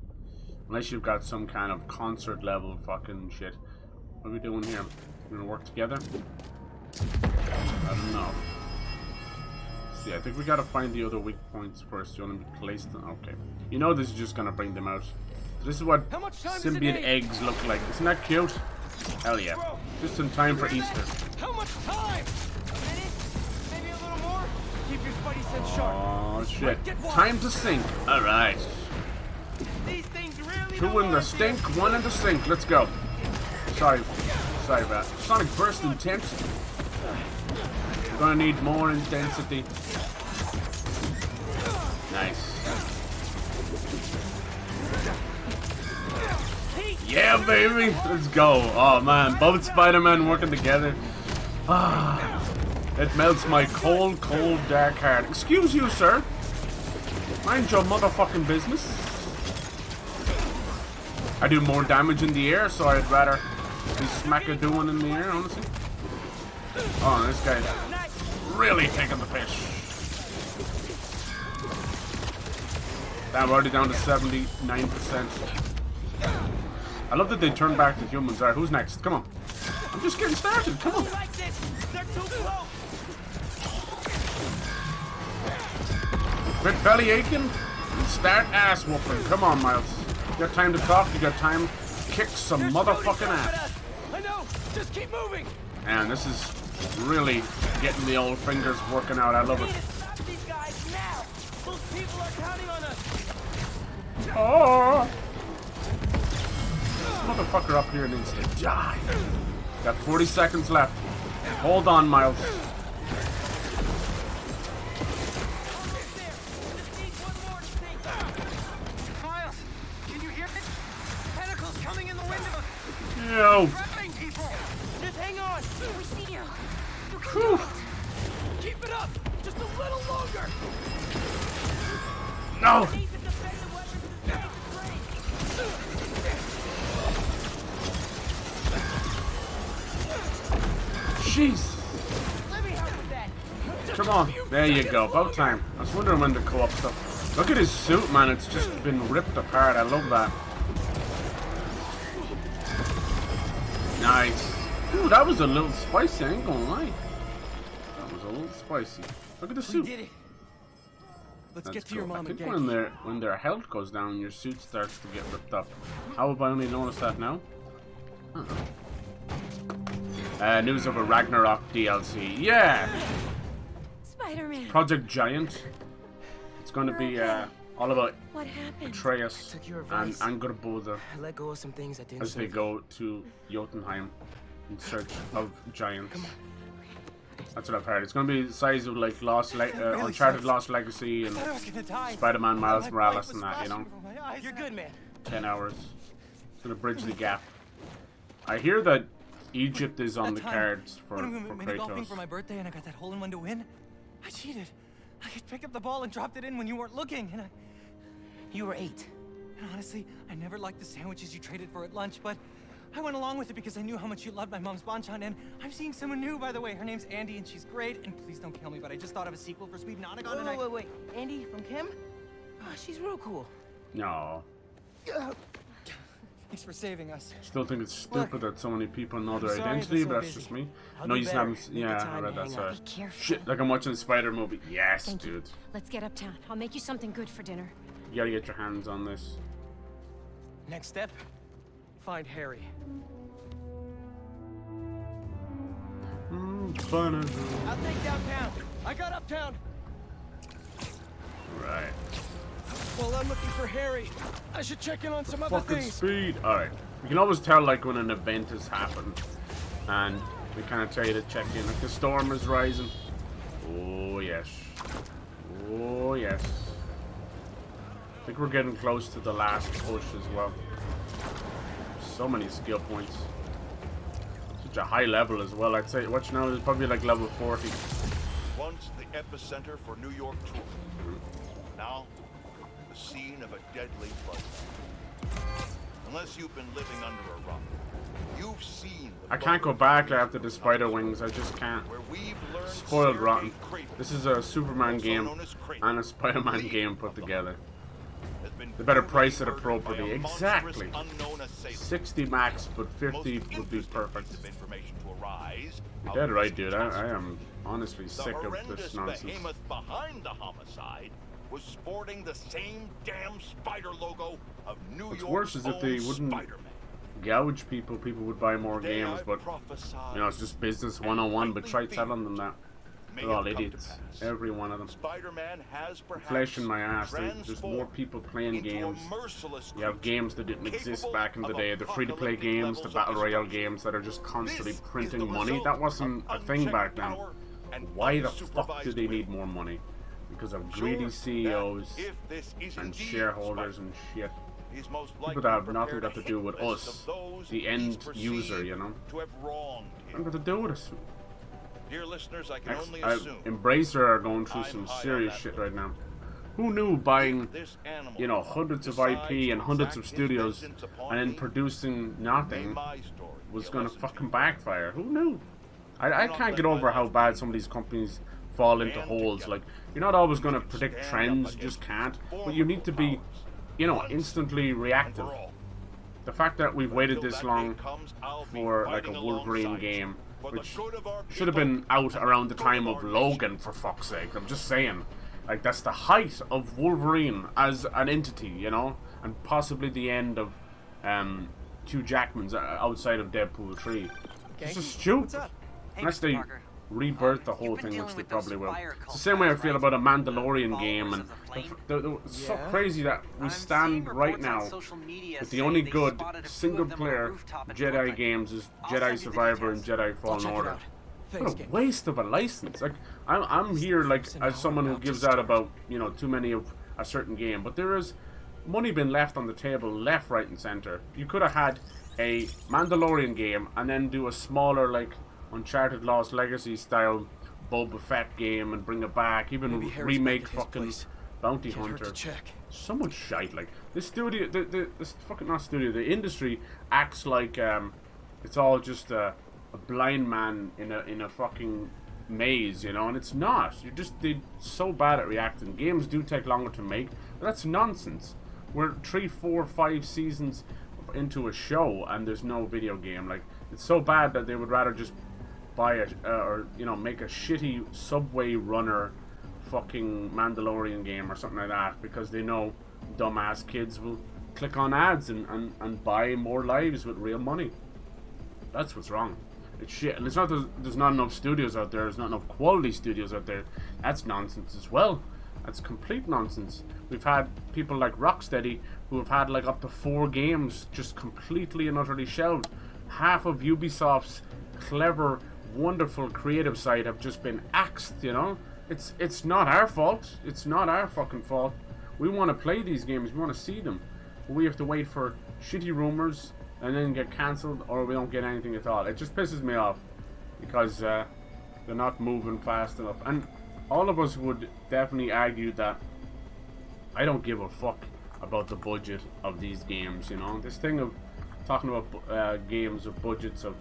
Unless you've got some kind of concert level fucking shit. What are we doing here? We're gonna work together? I don't know. See, I think we gotta find the other weak points first. You wanna place them? Okay. You know this is just gonna bring them out. This is what symbiote eggs look like. Isn't that cute? Hell yeah. Just in time for Easter. How much time? A minute? Maybe a little more? Keep your spidey sense sharp. Oh shit. Time to sink. Alright. These things really 2 in the stink, 1 in the sink. Let's go. Sorry about that. Sonic burst intensity. We're gonna need more intensity. Nice. Yeah, baby! Let's go. Oh man, both Spider-Man working together. Ah, it melts my cold, cold, dark heart. Excuse you, sir. Mind your motherfucking business. I do more damage in the air, so I'd rather be smack-a-doing in the air, honestly. Oh, this guy's really taking the piss. Damn, we're already down to 79%. I love that they turn back to humans. Alright, who's next? Come on. I'm just getting started. Come on. Quit belly aching and start ass whooping. Come on, Miles. You got time to talk? You got time to kick some motherfucking ass. I know. Just keep moving. Man, this is really getting the old fingers working out. I love it. Stop these guys now. Those people are counting on us. Oh. Motherfucker up here needs to die. Got 40 seconds left. Hold on, Miles. Miles, can you hear it? Tentacles coming in the window. No. Grabbing people. Just hang on. We see you. You can Whew. do it. Keep it up. Just a little longer. No. These are defensive weapons designed to break. Jeez. Let me help with that. Come on. There you go. About time. I was wondering when the co-op stuff. Look at his suit, man. It's just been ripped apart. I love that. Nice. Ooh, that was a little spicy. I ain't gonna lie. That was a little spicy. Look at the We suit. did it. Let's That's get to your cool. mom I think again. when their health goes down, your suit starts to get ripped up. How have I only noticed that now? News of a Ragnarok DLC. Yeah! Spider-Man. Project Giant. It's going to be all about What happened? Atreus Took your and advice. Angerboda I let go of some things that didn't as they serve go to Jotunheim in search of giants. That's what I've heard. It's going to be the size of like Uncharted Lost Legacy and I thought I was gonna die. Spider-Man Miles My Morales life was and that, you know? flashing before my eyes. You're good, man. 10 hours. It's going to bridge the gap. I hear that Egypt is on the That time cards for when we went mini golfing Kratos. for my birthday and I got that hole-in-one to win, I cheated. I could pick up the ball and dropped it in when you weren't looking, and You were 8. and honestly, I never liked the sandwiches you traded for at lunch, but I went along with it because I knew how much you loved my mom's banchan, and I'm seeing someone new, by the way. Her name's Andy, and she's great, and please don't kill me, but I just thought of a sequel for Speed Nonagon, and I... Wait. Andy from Kim? Oh, she's real cool. No. Thanks for saving us. Still think it's stupid that so many people know their I'm sorry, identity, but but so that's busy. just me. I'll No, do you better. haven't. Make Yeah, the I time read to that. hang Sorry. out. Be careful. Shit, like I'm watching the Spider movie. Yes, Thank you. dude. Let's get uptown. I'll make you something good for dinner. You gotta get your hands on this. Next step, find Harry. Fun. I'll take downtown. I got uptown. Right. Well, I'm looking for Harry. I should check in on some other Fucking things. speed. Alright. You can always tell like when an event has happened. And we kind of tell you to check in. Like the storm is rising. Oh yes. Oh yes. I think we're getting close to the last push as well. So many skill points. Such a high level as well. I'd say, watch now, it's probably like level 40. Once the epicenter for New York tourism. Now, the scene of a deadly bloodbath. Unless you've been living under a rock, you've seen the I can't go back after the spider wings. I just can't. where we've learned Spoiled Sergei rotten. Kratos, This is a Superman also game known as Kratos, and a Spider-Man leader game put of the together. has been They better brutally price it murdered appropriately. by a monstrous Exactly. unknown assailant. 60 max, but Most 50 would be interesting perfect. piece of information to arise You're out dead of right, this dude. I am honestly The sick of horrendous this nonsense. behemoth behind the homicide was sporting the same damn spider logo of New What's York's worse is if they own wouldn't Spider-Man. gouge people would buy more Today games, I but prophesied you know, it's just business 101, but try greatly telling them that. may They're all have come to idiots. pass. Every one of them. Spider-Man has perhaps Flesh in my ass. There's more transformed people playing into a games. merciless You have creature games that didn't exist capable back in the of day. The free-to-play apocalyptic games, the levels battle of royale destruction. games that are just constantly This is printing the money. result That wasn't of a thing back unchecked then. power and Why the fuck unsupervised do they need will. more money? Because of Sure, greedy that CEOs if this is and indeed shareholders and shit. He's most People likely that have nothing prepared got a to do hit with list us, of those the he's end perceived user, you know? to have wronged Nothing him. got to do with us. Dear listeners, I can only assume Embracer are going through I'm some high on serious that shit list. right now. Who knew buying, this animal you know, hundreds of IP and hundreds of studios and then producing nothing was going to fucking backfire? Who knew? I can't get over how bad some of these companies fall into holes. Like, you're not always going to predict trends, you just can't. But you need to be, you know, instantly reactive. The fact that we've waited this long for like a Wolverine game, which should have been out around the time of Logan, for fuck's sake. I'm just saying. Like, that's the height of Wolverine as an entity, you know? And possibly the end of Hugh Jackman's outside of Deadpool 3. It's just stupid. What's up? Hey, Unless Mr. they Parker. rebirth the whole thing, which they probably will. It's the same way I feel about a Mandalorian game, and it's so crazy that we stand right now with the only good single-player Jedi games is Jedi Survivor and Jedi Fallen Order. What a waste of a license! Like I'm here like as someone who gives out about, you know, too many of a certain game, but there is money been left on the table, left, right, and center. You could have had a Mandalorian game and then do a smaller like Uncharted Lost Legacy style Boba Fett game and bring it back, even remake fucking Bounty Hunter. So much shite. Like this studio, this fucking not studio, the industry acts like it's all just a blind man in a fucking maze, you know, and it's not. They're so bad at reacting. Games do take longer to make, but that's nonsense. We're 3, 4, 5 seasons into a show and there's no video game. Like, it's so bad that they would rather just buy a or, you know, make a shitty Subway Runner fucking Mandalorian game or something like that, because they know dumbass kids will click on ads and buy more lives with real money. That's what's wrong. It's shit. And it's not there's not enough studios out there. There's not enough quality studios out there. That's nonsense as well. That's complete nonsense. We've had people like Rocksteady who have had like up to 4 games just completely and utterly shelved. Half of Ubisoft's clever, wonderful creative side have just been axed, you know? It's not our fault. It's not our fucking fault. We want to play these games. We want to see them. But we have to wait for shitty rumors and then get cancelled, or we don't get anything at all. It just pisses me off because they're not moving fast enough. And all of us would definitely argue that I don't give a fuck about the budget of these games, you know? This thing of talking about games with budgets of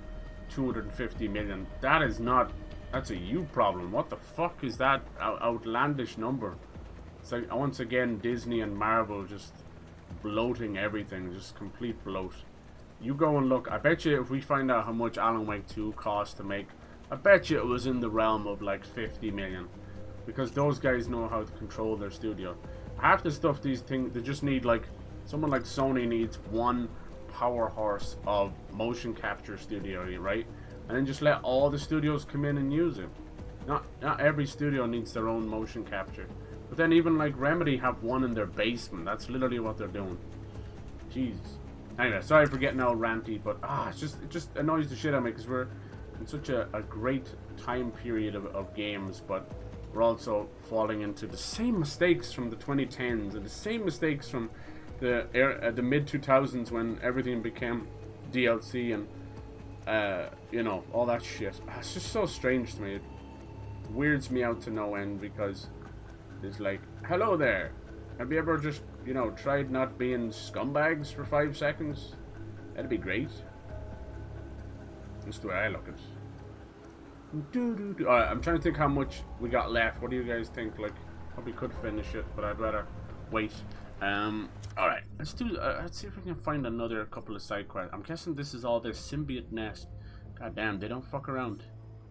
250 million, that's a you problem. What the fuck is that outlandish number? It's like, once again, Disney and Marvel just bloating everything, just complete bloat. You go and look. I bet you if we find out how much Alan Wake 2 cost to make, I bet you it was in the realm of like 50 million. Because those guys know how to control their studio. Half the stuff, these things, they just need like, someone like Sony needs one power horse of motion capture studio, right? And then just let all the studios come in and use it. Not every studio needs their own motion capture. But then even like Remedy have one in their basement. That's literally what they're doing. Jesus. Anyway, sorry for getting all ranty, but it just annoys the shit out of me because we're in such a great time period of games, but we're also falling into the same mistakes from the 2010s and the same mistakes from the mid 2000s when everything became DLC and you know, all that shit. It's just so strange to me. It weirds me out to no end because it's like, hello there. Have you ever just, you know, tried not being scumbags for 5 seconds? That'd be great. That's the way I look at it. Alright, I'm trying to think how much we got left. What do you guys think? Like, probably could finish it, but I'd rather wait. Alright, let's see if we can find another couple of side quests. I'm guessing this is all their symbiote nest. God damn, they don't fuck around.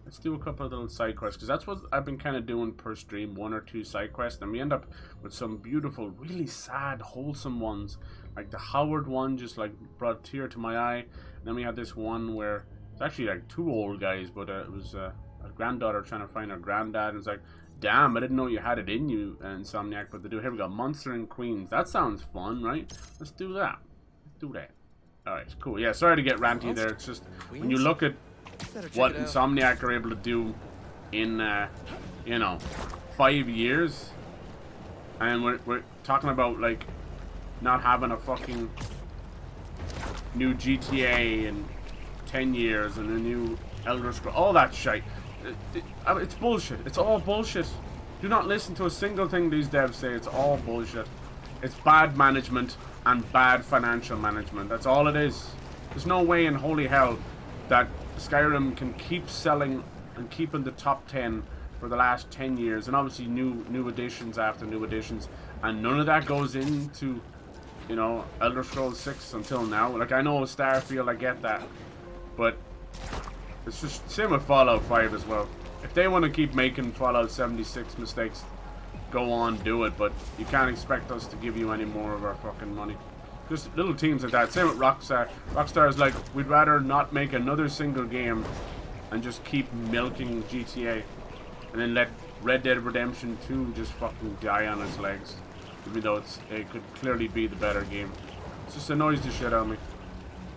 Let's do a couple of little side quests, because that's what I've been kind of doing per stream, 1 or 2 side quests, and we end up with some beautiful, really sad, wholesome ones, like the Howard one just like brought a tear to my eye. And then we had this one where it's actually like 2 old guys, but it was a granddaughter trying to find her granddad, and it's like, damn, I didn't know you had it in you, Insomniac, but they do. Here we go, Monster and Queens. That sounds fun, right? Let's do that. Let's do that. Alright, cool. Yeah, sorry to get ranty there. It's just, when you look at what Insomniac are able to do in, you know, 5 years, and we're talking about, like, not having a fucking new GTA in 10 years and a new Elder Scrolls, all that shit. It's bullshit. It's all bullshit. Do not listen to a single thing these devs say. It's all bullshit. It's bad management and bad financial management. That's all it is. There's no way in holy hell that Skyrim can keep selling and keep in the top 10 for the last 10 years, and obviously new additions after new additions, and none of that goes into, you know, Elder Scrolls 6 until now. Like, I know Starfield, I get that, but it's just same with Fallout 5 as well. If they want to keep making Fallout 76 mistakes, go on, do it, but you can't expect us to give you any more of our fucking money. Just little teams like that. Same with Rockstar. Rockstar is like, we'd rather not make another single game and just keep milking GTA, and then let Red Dead Redemption 2 just fucking die on its legs, even though it could clearly be the better game. It just annoys the shit out of me.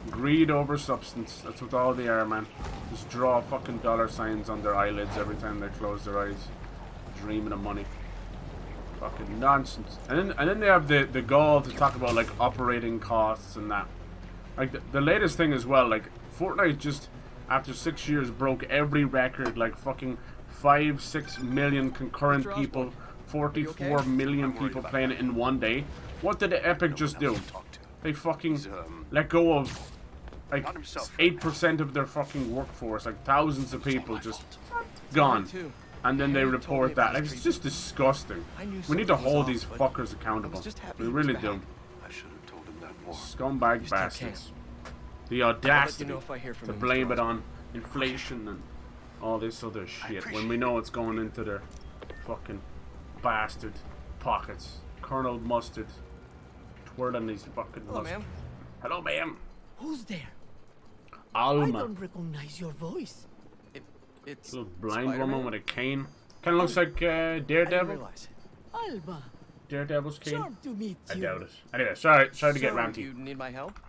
Greed over substance. That's what all they are, man. Just draw fucking dollar signs on their eyelids every time they close their eyes, dreaming of money. Fucking nonsense. And then they have the gall to talk about like operating costs and that. Like the latest thing as well. Like Fortnite just after 6 years broke every record. Like fucking 5-6 million concurrent people, 44 million people playing it in one day. What did the Epic just do? They fucking let go of like 8% of their fucking workforce, like thousands of people just gone. And then they report that. Like, it's just disgusting. We need to hold these fuckers accountable. We really do. Scumbag bastards. The audacity to blame it on inflation and all this other shit when we know it's going into their fucking bastard pockets. Colonel Mustard. Twirling these fucking Hello, ma'am. Hello, ma'am. Who's there? Alma. I don't recognize your voice. It's Little blind Spider-Man? woman with a cane. Kind of looks like Daredevil. Alba. Daredevil's cane. Sure to meet I you. doubt it. Anyway, sorry to get So, ranty. you need my help?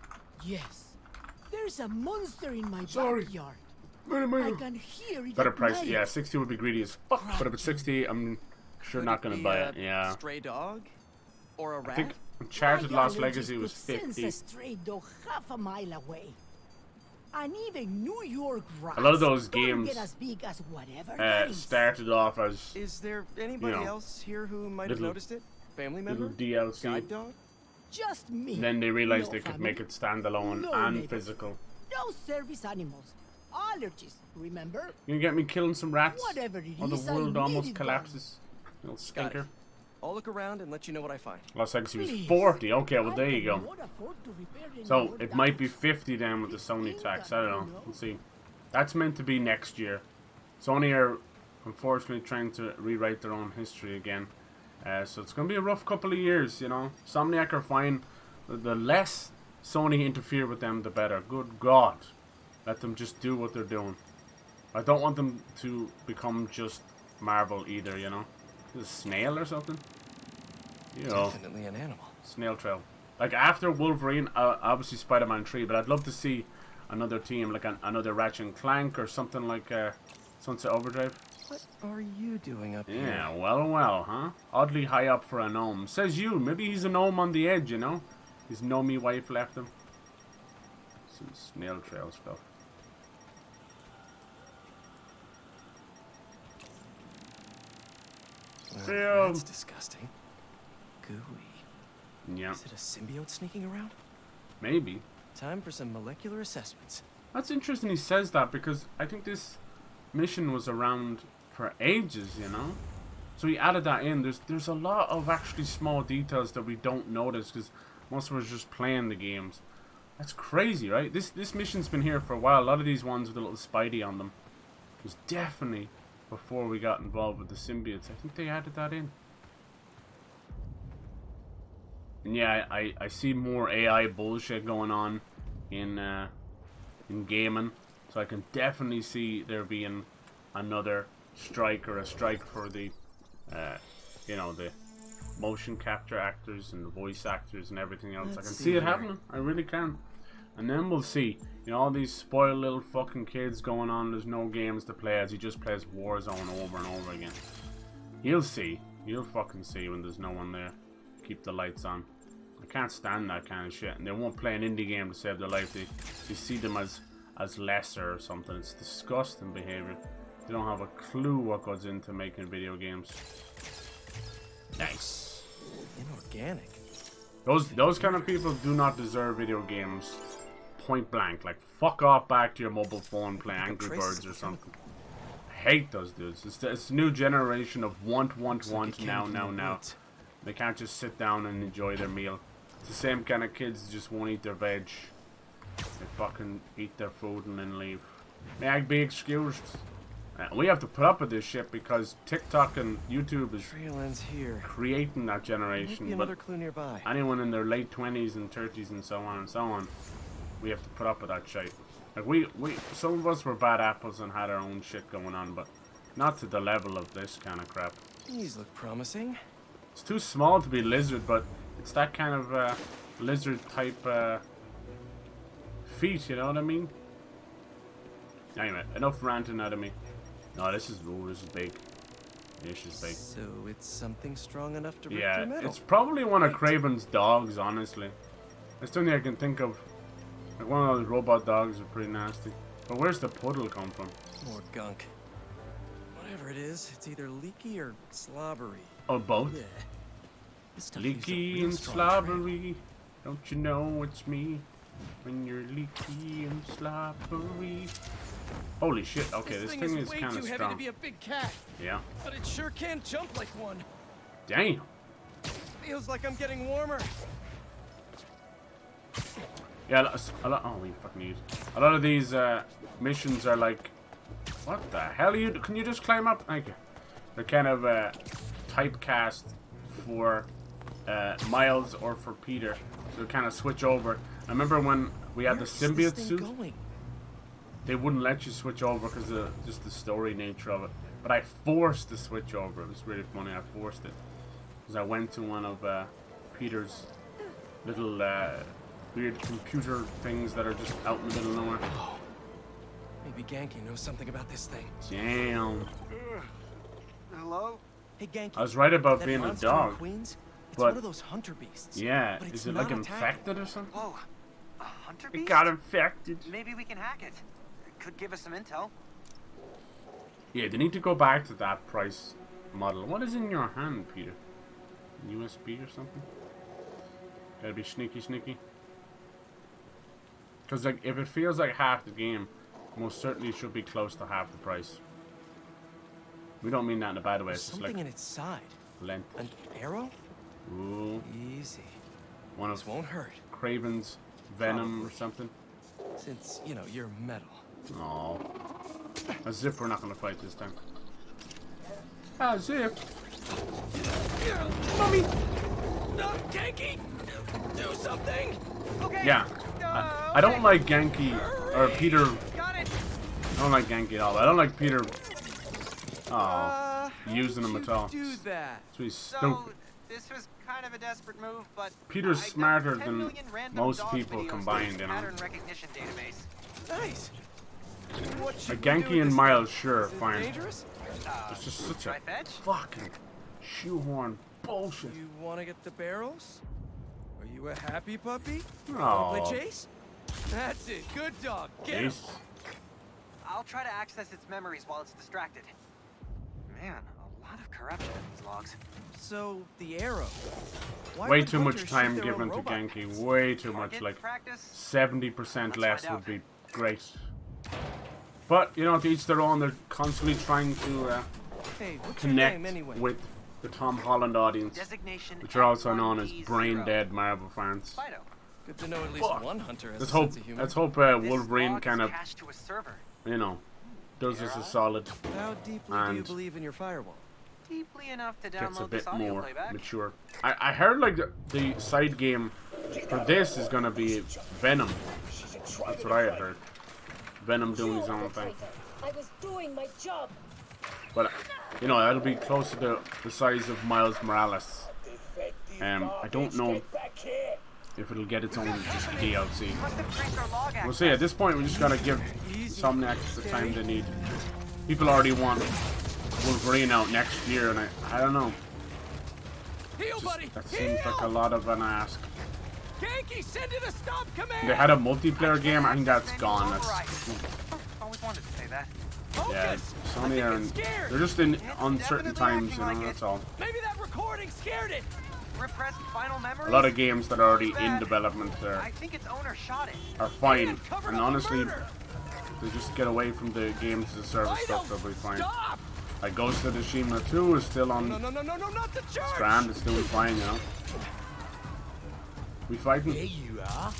Yes. There's a monster in my Sorry. backyard. I can hear it. Better at price. night. Yeah, 60 would be greedy as fuck. But if it's 60, I'm sure not gonna buy it. Yeah. Stray dog? Or a rat? I think Uncharted My Lost allergies Legacy was could sense 50. a stray dog half a mile away. And even New York rats A lot of those don't games get as big as whatever that is. started off as Is there anybody you know, else here who might have little- noticed it? Family little member? DLC. Guide dog? Just me. And then they realized No they could family, make it standalone no and neighbors, physical. No service animals. Allergies, remember? You gonna get me killing some rats? Whatever it Or the is, I world need almost it collapses. Little Got stinker. it. I'll look around and let you know what I find. Lost Legacy was Please. 40. Okay, well I there you go. cannot afford to repair any So more it might be damage. 50 then with the Sony tax. I don't know. We'll see. That's meant to be next year. Sony are unfortunately trying to rewrite their own history again. So it's going to be a rough couple of years, you know. Insomniac are fine. The less Sony interfere with them, the better. Good God. Let them just do what they're doing. I don't want them to become just Marvel either, you know. Is it a snail or something? You know. Definitely an animal. Snail trail. Like after Wolverine, obviously Spider-Man 3, but I'd love to see another team, like another Ratchet and Clank or something like Sunset Overdrive. What are you doing up here? Yeah, well, huh? Oddly high up for a gnome. Says you. Maybe he's a gnome on the edge, you know? His gnomey wife left him. Some snail trail stuff. Well, that's disgusting. Gooey. Yeah, Is it a symbiote sneaking around? maybe. Time for some molecular assessments. That's interesting he says that because I think this mission was around for ages, you know? So he added that in. There's a lot of actually small details that we don't notice because most of us just playing the games. That's crazy, right? This mission's been here for a while. A lot of these ones with a little Spidey on them was definitely before we got involved with the symbiotes. I think they added that in. And yeah, I see more AI bullshit going on in gaming, so I can definitely see there being another strike or a strike for the you know, the motion capture actors and the voice actors and everything else. I can see it happening. I really can. And then we'll see, you know, all these spoiled little fucking kids going on. There's no games to play as he just plays Warzone over and over again. You'll see. You'll fucking see when there's no one there. Keep the lights on. I can't stand that kind of shit. And they won't play an indie game to save their life. They see them as lesser or something. It's disgusting behavior. They don't have a clue what goes into making video games. Nice. Inorganic. Those kind of people do not deserve video games. Point blank. Like, fuck off back to your mobile phone, play Angry Birds or something. I hate those dudes. It's a new generation of want, now. They can't just sit down and enjoy their meal. It's the same kind of kids that just won't eat their veg. They fucking eat their food and then leave. May I be excused? We have to put up with this shit because TikTok and YouTube is Trail ends here. creating that Might generation. be But another clue nearby. anyone in their late 20s and 30s and so on, we have to put up with that shit. Like we some of us were bad apples and had our own shit going on, but not to the level of this kind of crap. These look promising. It's too small to be lizard, but it's that kind of lizard type feet, you know what I mean? Anyway, enough ranting out of me. No, this is big. This is big. So it's something strong enough to rip Yeah, through metal. it's probably one of Craven's dogs, honestly. That's the only thing I can think of. Like one of those robot dogs are pretty nasty. But where's the puddle come from? More gunk. Whatever it is, it's either leaky or slobbery. Oh, both? Yeah. This stuff leaves a Leaky real and strong trail. slobbery. Don't you know it's me? When you're leaky and slobbery. Holy shit, okay, this thing is kind of way too heavy to strong. be a big cat, Yeah. but it sure can jump like one. Damn. Feels like I'm getting warmer. Yeah, oh, we fucking use. A lot of these missions are like, what the hell are you? Can you just climb up? Thank you. They're kind of typecast for Miles or for Peter, so kind of switch over. I remember when we had the symbiote suit, they wouldn't let you switch over because of just the story nature of it. But I forced the switch over. It was really funny. I forced it because I went to one of Peter's little weird computer things that are just out in the middle of nowhere. Maybe Genki knows something about this thing. Damn. Hello? Hey Genki. I was right about that being a monster in dog. Queens, it's but one of those hunter beasts. Yeah, but it's is it not like attacking. infected or something? Whoa, a hunter It beast? got infected. Maybe we can hack it. It could give us some intel. Yeah, they need to go back to that price model. What is in your hand, Peter? USB or something? Gotta be sneaky. Because like, if it feels like half the game, most certainly it should be close to half the price. We don't mean that in a bad way. It's just Something like in its side. length. An arrow? Ooh, Easy. one This of won't hurt. Craven's Venom or Probably. something. Since, you know, you're metal. Oh, as if we're not gonna fight this time. As if. Mommy! No, Genki! Do something! Okay. Yeah, I don't like Genki or Peter. Got it. I don't like Genki at all. I don't like Peter. Oh, using him at all. Do that. So he's So, stupid. this was kind of a desperate move, but Peter's I dug smarter 10 than million random most dog people videos combined, to you know. pattern recognition database. Nice. What Like should we do Genki with and this Miles, thing? sure, Is it fine. dangerous? It's just such Try a fetch? fucking shoehorn bullshit. You want to get the barrels? Are you a happy puppy? Oh, Play chase? That's it. Good dog. Get him. Jesus. I'll try to access its memories while it's distracted. Man, a lot of corruption in these logs. So, the arrow. Why Way would too much hunters shoot time their own given to robot Genki. beasts? Way too much. Target Like practice? 70% Let's less find would out. be great. But you know, to each their own. They're constantly trying to Hey, what's your connect name anyway? with the Tom Holland audience, Designation which are also known as F1E0. brain dead Marvel fans. Fido. Good to know at least Fuck. one hunter has Let's a hope. sense of humor. This Wolverine log kind is of, cached to a server. you know, does us a solid, How deeply do you and believe in your firewall? Deeply enough to gets a download bit this audio more playback. mature. I heard like the side game for this is gonna be Venom. That's what I had heard. Venom doing his own thing. I was doing my job. But you know, that'll be close to the size of Miles Morales. I don't know if it'll get its own DLC. Must have traced our log We'll see. At this point, we just gotta give Insomniac the time they need. People already want Wolverine out next year, and I don't know. Heal, buddy! That seems like a lot of an ask. Genki, send in a stop command! They had a multiplayer game. I think that's gone. That's Always wanted to say that. yeah. Focus! Sony are they're just in uncertain times, you know. That's all. Maybe that recording scared it! Repressed final memories? A lot of games that are already in development I think its owner shot it. are fine, Covered and up a honestly, murder. they just get away from the games as a service Fido, stuff. They'll be fine. Stop! Like Ghost of Tsushima 2 is still on. No, not the church! Grand, it's doing fine, you know. We fighting? you are.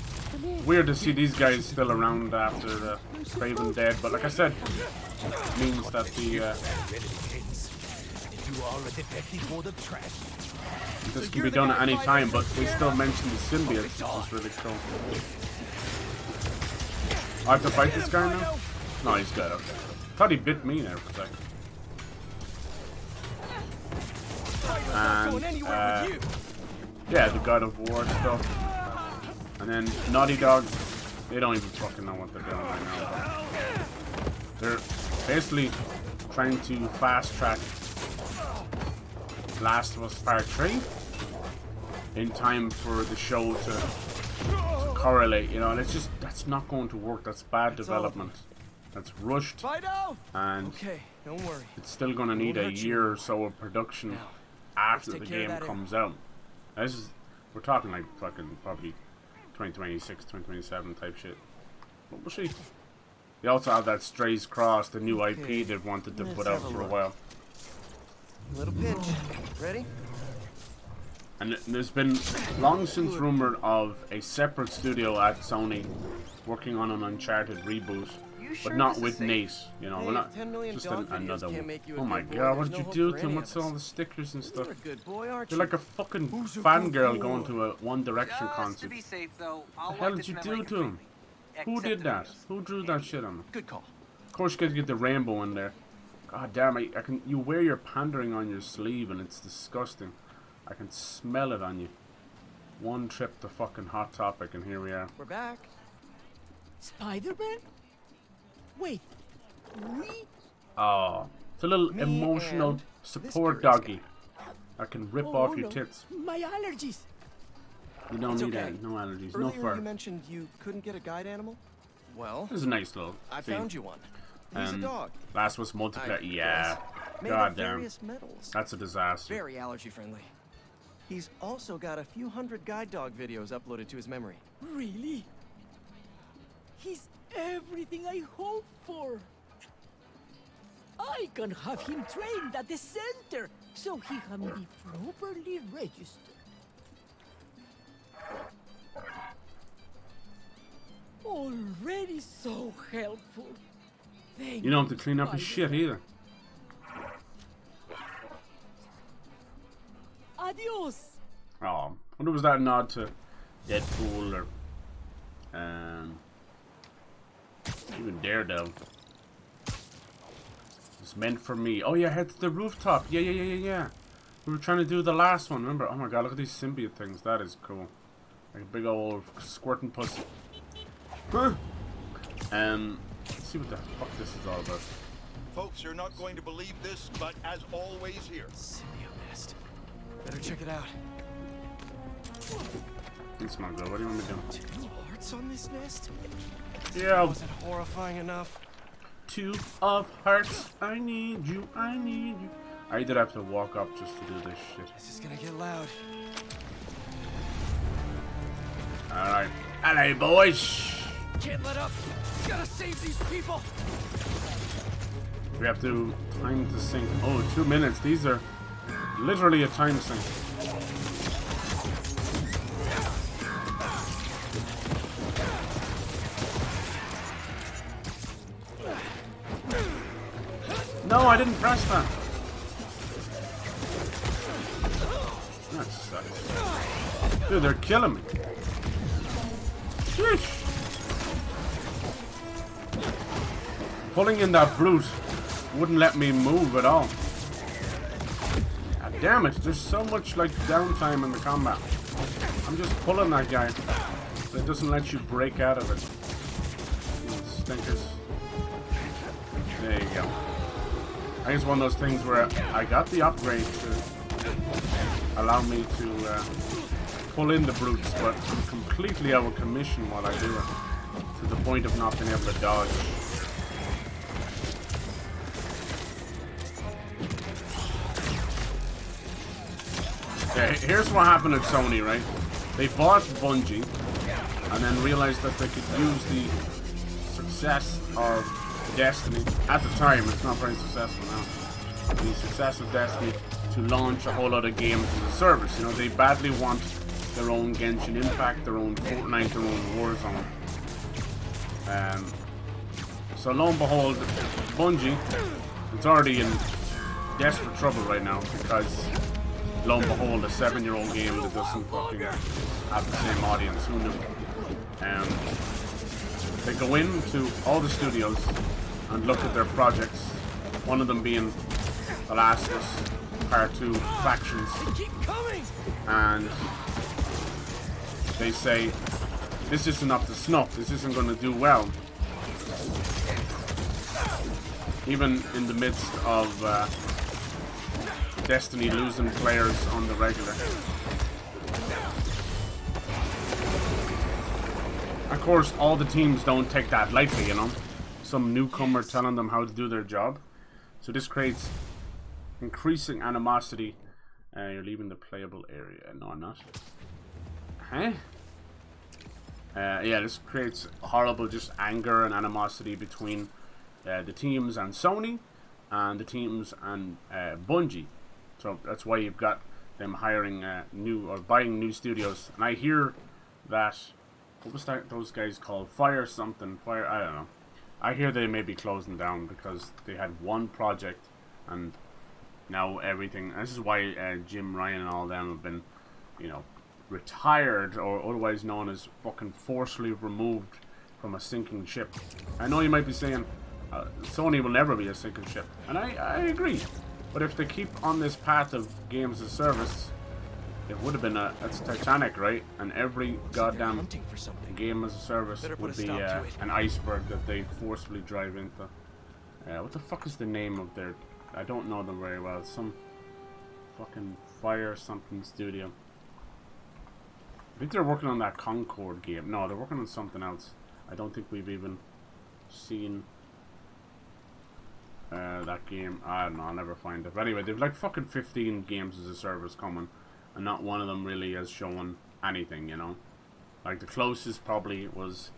Weird to see these guys still around after Craven dead, but like I said, means that the You are a detective for the trash. this can be done at any time. But they still mention the symbiotes, which is really cool. I have to fight this guy now? No, he's good. Okay. Thought he bit me there for a second. And, yeah, the God of War stuff. And then Naughty Dog, they don't even fucking know what they're doing right now. They're basically trying to fast track Last of Us Part 3 in time for the show to correlate, you know, and it's just, that's not going to work. That's bad development. That's rushed, and okay, don't worry. It's still going to need a year or so of production after the game comes out. This is, we're talking like fucking probably 2026, 2027 type shit. But we'll see. They also have that Strays Cross, the new IP they've wanted to put out for a while. Little pinch. Ready? And there's been long since rumored of a separate studio at Sony working on an Uncharted reboot, but not with Nate. You know, we're not just another one. Oh my god, what did you do to him? What's all the stickers and stuff? You're like a fucking fangirl going to a One Direction concert. What the hell did you do to him? Who did that? Who drew that shit on him? Good call. Of course, you gotta get the rainbow in there. God damn it! I can. You wear your pandering on your sleeve, and it's disgusting. I can smell it on you. One trip to fucking Hot Topic, and here we are. We're back. Spiderman? Wait, we? Oh, it's a little emotional support doggy. I can rip off your tits. My allergies. You don't need that. No allergies. No fur. You mentioned you couldn't get a guide animal. Well, this is a nice little I found you one. He's a dog. Last was multiplayer. Yeah. God damn. That's a disaster. Very allergy friendly. He's also got a few hundred guide dog videos uploaded to his memory. Really? He's everything I hoped for. I can have him trained at the center, so he can be properly registered. Already so helpful. Thank you don't have to clean up his shit either. Adios. Oh, I wonder was that a nod to Deadpool or even Daredevil? It's meant for me. Oh yeah, head to the rooftop. Yeah. We were trying to do the last one. Remember? Oh my god, look at these symbiote things. That is cool. Like a big old squirting pussy. Huh? Let's see what the fuck this is all about. Folks, you're not going to believe this, but as always here. Symbiote nest. Better check it out. It's not good. What do you want me to do? 2 hearts on this nest? Yeah. Was it horrifying enough? 2 of hearts. I need you. I need you. I did have to walk up just to do this shit. This is gonna get loud. Alright. Hello, boys. Can't let up. Gotta save these people. We have to time to sync. Oh, 2 minutes. These are literally a time sync. No, I didn't press that. That sucks. Dude, they're killing me. Sheesh. Pulling in that brute wouldn't let me move at all. God damn it, there's so much like downtime in the combat. I'm just pulling that guy, but it doesn't let you break out of it. You stinkers. There you go. I think it's one of those things where I got the upgrade to allow me to pull in the brutes, but I'm completely out of commission while I do it, to the point of not being able to dodge. Okay, here's what happened at Sony, right? They bought Bungie and then realized that they could use the success of Destiny at the time. It's not very successful now. The success of Destiny to launch a whole lot of games as a service. You know, they badly want their own Genshin Impact, their own Fortnite, their own Warzone. So lo and behold, Bungie is already in desperate trouble right now because lo and behold, a 7-year-old game that doesn't fucking have the same audience. Who knew? they go into all the studios and look at their projects. One of them being The Last of Us Part 2 Factions. And they say, this isn't up to snuff, this isn't going to do well. Even in the midst of Destiny losing players on the regular. Of course, all the teams don't take that lightly, you know. Some newcomer telling them how to do their job. So this creates increasing animosity. You're leaving the playable area. No, I'm not. Huh? Yeah, this creates horrible just anger and animosity between the teams and Sony and the teams and Bungie. So that's why you've got them hiring new or buying new studios. And I hear that, what was that, those guys called? Fire something, Fire, I don't know. I hear they may be closing down because they had one project and now everything. This is why Jim Ryan and all them have been, you know, retired, or otherwise known as fucking forcefully removed from a sinking ship. I know you might be saying Sony will never be a sinking ship, and I agree. But if they keep on this path of games as a service, it would have been that's Titanic, right? And every goddamn game as a service would be an iceberg that they forcefully drive into. What the fuck is the name of their? I don't know them very well. Some fucking Fire something studio. I think they're working on that Concord game. No, they're working on something else. I don't think we've even seen that game. I don't know, I'll never find it. But anyway, they've like fucking 15 games as a service coming, and not one of them really has shown anything, you know. Like the closest probably was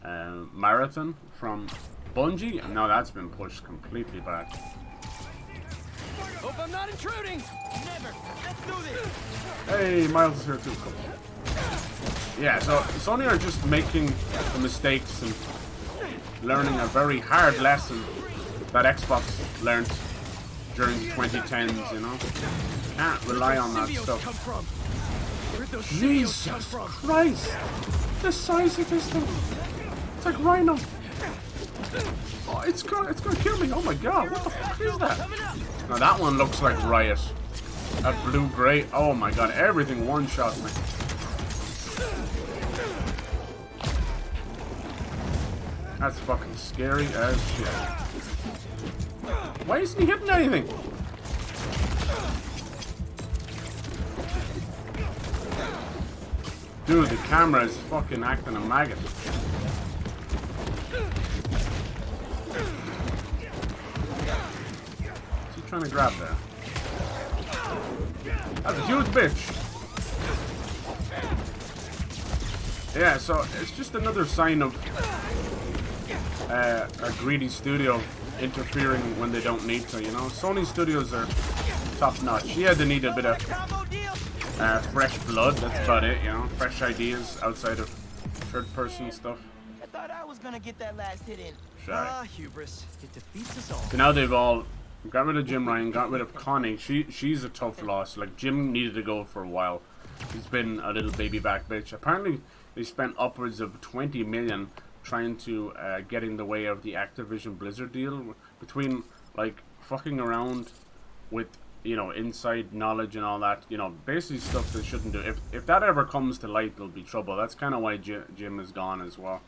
Marathon from Bungie, and now that's been pushed completely back. Hope I'm not intruding. Never. Let's do this. Hey, Miles is here too. Cool. Yeah, so Sony are just making the mistakes and learning a very hard lesson that Xbox learned during the 2010s, you know? Can't rely on that stuff. Jesus Christ! The size of this thing! It's like Rhino! Oh, it's gonna kill me! Oh my god, what the fuck is that? Now that one looks like Riot. That blue-gray, oh my god, everything one-shot me. That's fucking scary as shit. Why isn't he hitting anything? Dude, the camera is fucking acting a maggot. What's he trying to grab there? That's a huge bitch. Yeah, so it's just another sign of a greedy studio interfering when they don't need to, you know. Sony studios are top notch. Yeah, they need a bit of fresh blood, that's about it, you know. Fresh ideas outside of third person stuff. I thought I was gonna get that last hit in. Shy. Hubris. It defeats us all. So now they've all got rid of Jim Ryan, got rid of Connie. She's a tough loss. Like, Jim needed to go for a while. He's been a little baby back bitch. Apparently they spent upwards of 20 million trying to get in the way of the Activision Blizzard deal, between like fucking around with, you know, inside knowledge and all that, you know, basically stuff they shouldn't do. If that ever comes to light, there'll be trouble. That's kind of why Jim is gone as well.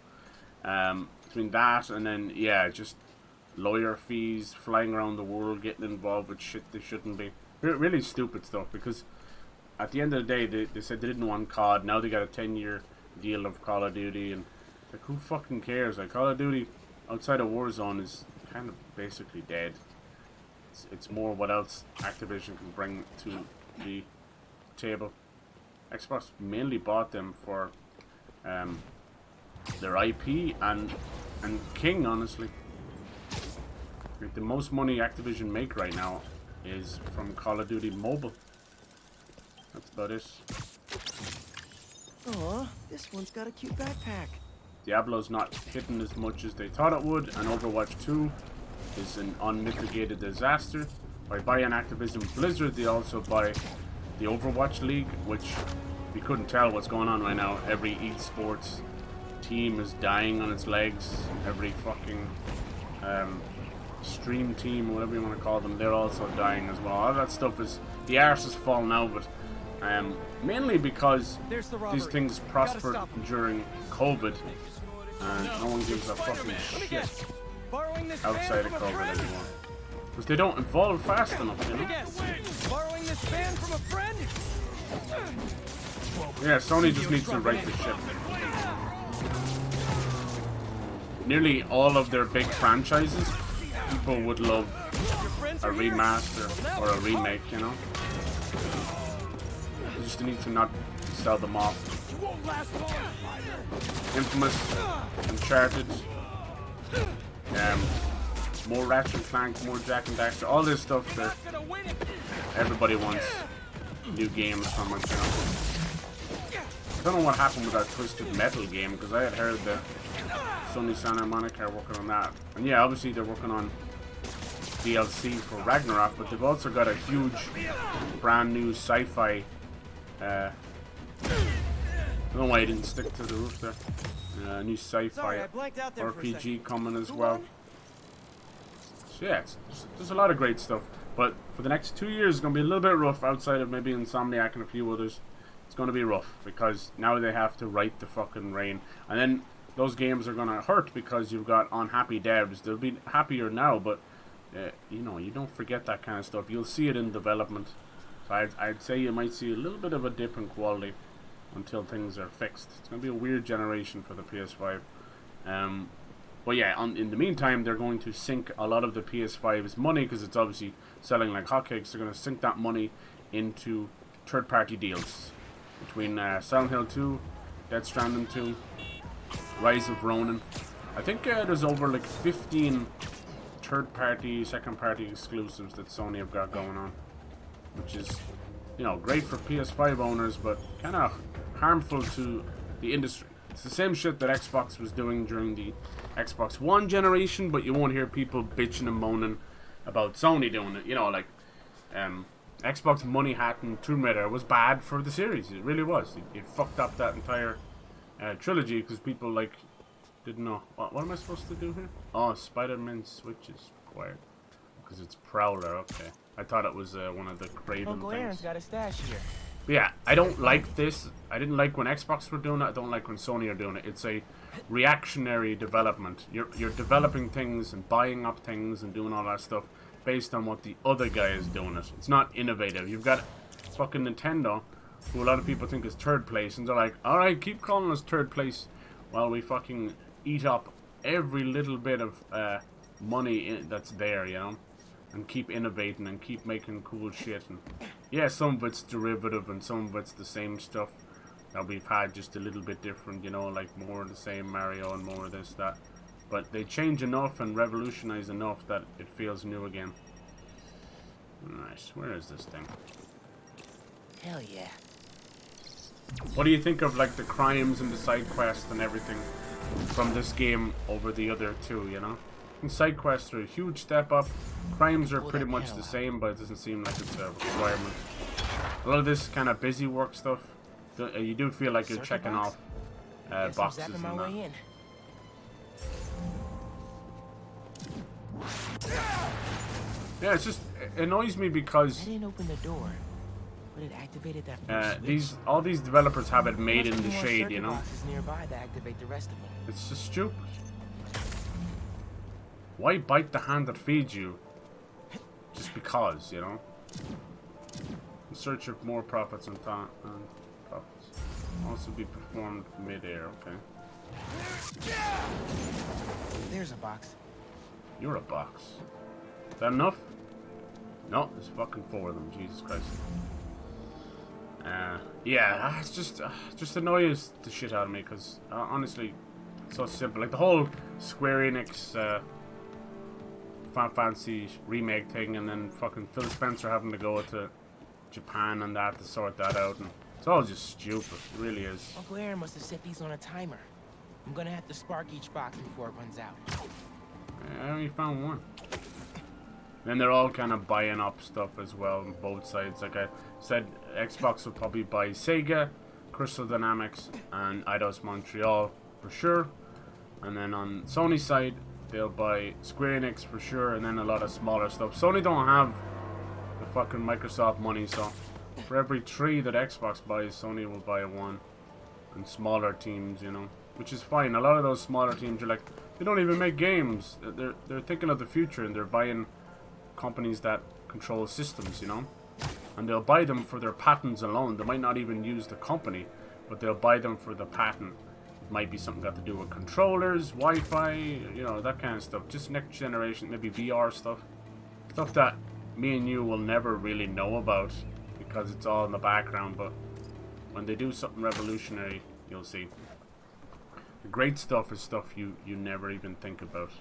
Between that and then, yeah, just lawyer fees, flying around the world, getting involved with shit they shouldn't be. Really stupid stuff, because at the end of the day, they said they didn't want COD. Now they got a 10-year deal of Call of Duty, and like, who fucking cares? Like, Call of Duty outside of Warzone is kind of basically dead. It's more what else Activision can bring to the table. Xbox mainly bought them for their IP and King, honestly. Like, the most money Activision make right now is from Call of Duty Mobile. That's about it. Aw, this one's got a cute backpack. Diablo's not hitting as much as they thought it would, and Overwatch 2 is an unmitigated disaster. By buying Activision Blizzard, they also buy the Overwatch League, which we couldn't tell what's going on right now. Every esports team is dying on its legs. Every fucking stream team, whatever you want to call them, they're also dying as well. All that stuff is, the arse is falling out, but mainly because these things prospered during COVID, and no one gives a fucking shit outside of COVID anymore. Because they don't evolve fast enough, you know? Borrowing this fan from a friend? Yeah, Sony just needs to right the ship. Nearly all of their big franchises, people would love a remaster or a remake, you know? You just need to not sell them off. Infamous, Uncharted, more Ratchet & Clank, more Jak and Daxter, all this stuff that everybody wants new games from it, you know? I don't know what happened with that Twisted Metal game, because I had heard that Sony Santa Monica are working on that. And yeah, obviously they're working on DLC for Ragnarok, but they've also got a huge brand new sci-fi I don't know why I didn't stick to the roof there. New sci-fi RPG coming as well. So yeah, there's a lot of great stuff. But for the next 2 years, it's going to be a little bit rough outside of maybe Insomniac and a few others. It's going to be rough because now they have to right the fucking rain. And then those games are going to hurt because you've got unhappy devs. They'll be happier now, but you know, you don't forget that kind of stuff. You'll see it in development. So I'd say you might see a little bit of a dip in quality until things are fixed. It's going to be a weird generation for the PS5. But yeah, in the meantime, they're going to sink a lot of the PS5's money, because it's obviously selling like hotcakes. They're going to sink that money into third-party deals between Silent Hill 2, Death Stranding 2, Rise of Ronin. I think there's over like 15 third-party, second-party exclusives that Sony have got going on, which is, you know, great for PS5 owners, but kind of harmful to the industry. It's the same shit that Xbox was doing during the Xbox One generation, but you won't hear people bitching and moaning about Sony doing it. You know, like, Xbox Money Hat and Tomb Raider was bad for the series. It really was. It fucked up that entire trilogy because people, like, didn't know. What am I supposed to do here? Oh, Spiderman switches required. Because it's Prowler, okay. I thought it was one of the Craven Uncle things. Aaron's got a stash here. But yeah, I don't like this. I didn't like when Xbox were doing it. I don't like when Sony are doing it. It's a reactionary development. You're developing things and buying up things and doing all that stuff based on what the other guy is doing it. It's not innovative. You've got fucking Nintendo, who a lot of people think is third place, and they're like, alright, keep calling us third place while we fucking eat up every little bit of money that's there, you know? And keep innovating and keep making cool shit. And yeah, some of it's derivative and some of it's the same stuff that we've had, just a little bit different, you know, like more of the same Mario and more of this, that. But they change enough and revolutionize enough that it feels new again. Nice. Where is this thing? Hell yeah. What do you think of, like, the crimes and the side quests and everything from this game over the other two, you know? And side quests are a huge step up. Crimes are pretty much the same, but it doesn't seem like it's a requirement. A lot of this kind of busy work stuff, you do feel like you're checking off boxes and that. Yeah, it's just, it annoys me because I didn't open the door, but it activated that all these developers have it made in the shade, you know. Nearby to activate the rest of them. It's just stupid. Why bite the hand that feeds you? Just because, you know. In search of more profits and profits. Also be performed mid-air, okay. There's a box. You're a box. Is that enough? No, there's fucking 4 of them. Jesus Christ. Yeah, it's just annoys the shit out of me because honestly, it's so simple. Like the whole Square Enix Final Fantasy remake thing, and then fucking Phil Spencer having to go to Japan and that to sort that out, and it's all just stupid. It really is. Uncle Aaron must have set these on a timer. I'm gonna have to spark each box before it runs out. I only found one. Then they're all kind of buying up stuff as well on both sides. Like I said, Xbox will probably buy Sega, Crystal Dynamics, and Eidos Montreal for sure. And then on Sony's side, they'll buy Square Enix for sure, and then a lot of smaller stuff. Sony don't have the fucking Microsoft money, so for every 3 that Xbox buys, Sony will buy 1. And smaller teams, you know, which is fine. A lot of those smaller teams are like, they don't even make games. They're thinking of the future, and they're buying companies that control systems, you know. And they'll buy them for their patents alone. They might not even use the company, but they'll buy them for the patent. It might be something got to do with controllers, Wi-Fi, you know, that kind of stuff. Just next generation, maybe VR stuff. Stuff that me and you will never really know about because it's all in the background, but when they do something revolutionary, you'll see. The great stuff is stuff you never even think about.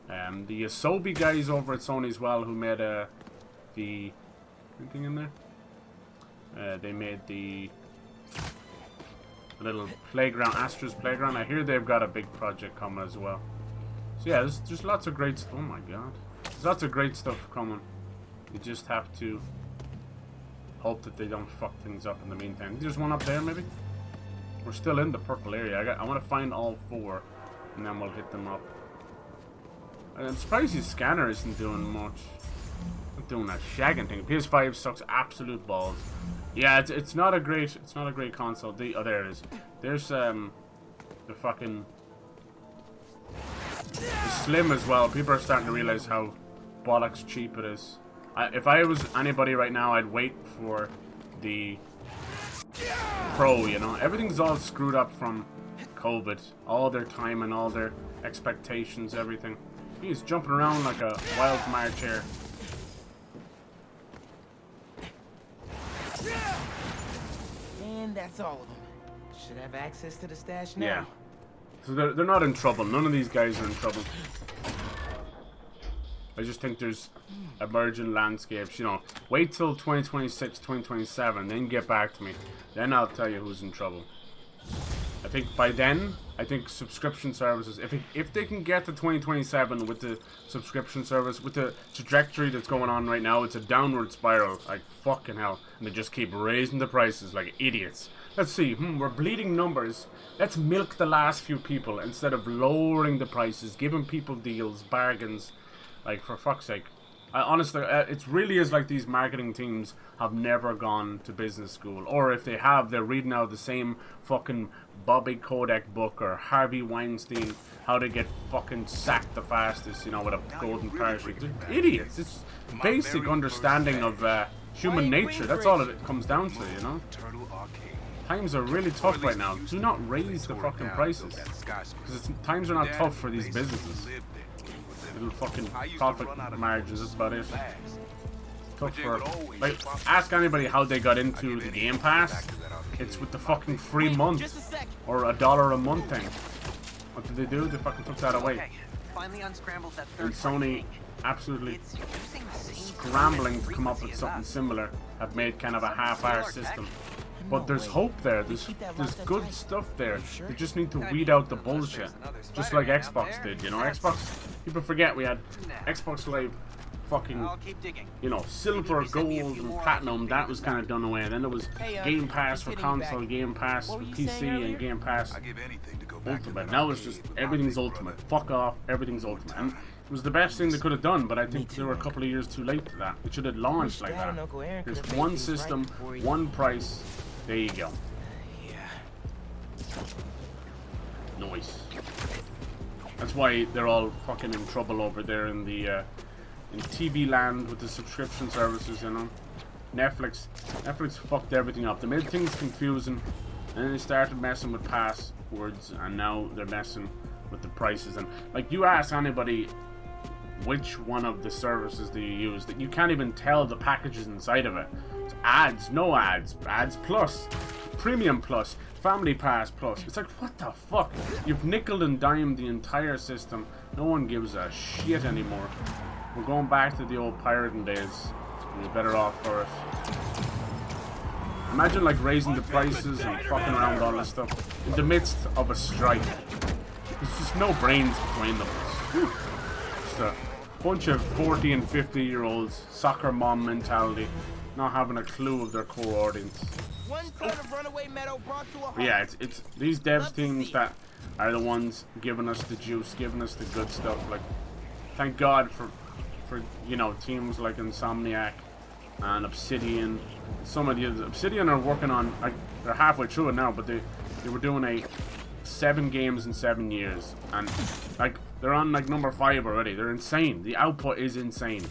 The Asobi guys over at Sony as well, who made the... anything in there? They made the little playground, Astra's Playground. I hear they've got a big project coming as well. So yeah, there's lots of great stuff. Oh my god. There's lots of great stuff coming. You just have to hope that they don't fuck things up in the meantime. There's one up there, maybe? We're still in the purple area. I want to find all 4, and then we'll hit them up. I'm surprised his scanner isn't doing much. Not doing that shagging thing. PS5 sucks absolute balls. Yeah, it's not a great console. Oh, there it is. There's the fucking the Slim as well. People are starting to realize how bollocks cheap it is. If I was anybody right now, I'd wait for the Pro, you know. Everything's all screwed up from COVID. All their time and all their expectations, everything. He's jumping around like a wild march here. And that's all of them. Should have access to the stash now. Yeah. So they're not in trouble. None of these guys are in trouble. I just think there's emerging landscapes, you know. Wait till 2026, 2027, then get back to me. Then I'll tell you who's in trouble. I think by then, I think subscription services, if they can get to 2027 with the subscription service, with the trajectory that's going on right now, it's a downward spiral, like fucking hell. And they just keep raising the prices like idiots. Let's see, we're bleeding numbers. Let's milk the last few people instead of lowering the prices, giving people deals, bargains. Like, for fuck's sake. Honestly, it really is like these marketing teams have never gone to business school. Or if they have, they're reading out the same fucking Bobby Kotick book or Harvey Weinstein, how to get fucking sacked the fastest, you know, with a golden parachute. They're idiots. It's basic understanding of human nature. That's all it comes down to, you know. Times are really tough right now. Do not raise the fucking prices. Because times are not tough for these businesses. Little fucking profit margins, that's about it. Tough for... Like, ask anybody how they got into the Game Pass. It's with the fucking free month. Or $1 a month thing. What did they do? They fucking took that away. And Sony, absolutely scrambling to come up with something similar, have made kind of a half-hour system. But there's hope there. There's good stuff there. They just need to weed out the bullshit, just like Xbox did. You know, Xbox. People forget we had Xbox Live, fucking, you know, silver, gold, and platinum. That was kind of done away. And then there was Game Pass for console, Game Pass for PC, and Game Pass Ultimate. Now it's just everything's Ultimate. Fuck off, everything's Ultimate. And it was the best thing they could have done, but I think they were a couple of years too late for that. It should have launched like that. There's one system, one price. There you go. Nice. That's why they're all fucking in trouble over there in the in TV land with the subscription services, you know. Netflix fucked everything up. They made things confusing, and then they started messing with passwords, and now they're messing with the prices. And like, you ask anybody which one of the services do you use, that you can't even tell the packages inside of it. It's ads, no ads, ads plus, premium plus, family pass plus. It's like, what the fuck? You've nickel and dimed the entire system. No one gives a shit anymore. We're going back to the old pirating days. You're better off for it. Imagine like raising the prices and fucking around with all this stuff in the midst of a strike. There's just no brains between them. Just a bunch of 40 and 50-year-olds, soccer mom mentality, not having a clue of their core audience. One ton of runaway meadow brought to a halt. Yeah, it's these devs teams that are the ones giving us the juice, giving us the good stuff. Like, thank God for you know, teams like Insomniac and Obsidian. Some of the Obsidian are working on, like, they're halfway through it now, but they were doing 7 games in 7 years, and like they're on like number 5 already. They're insane. The output is insane,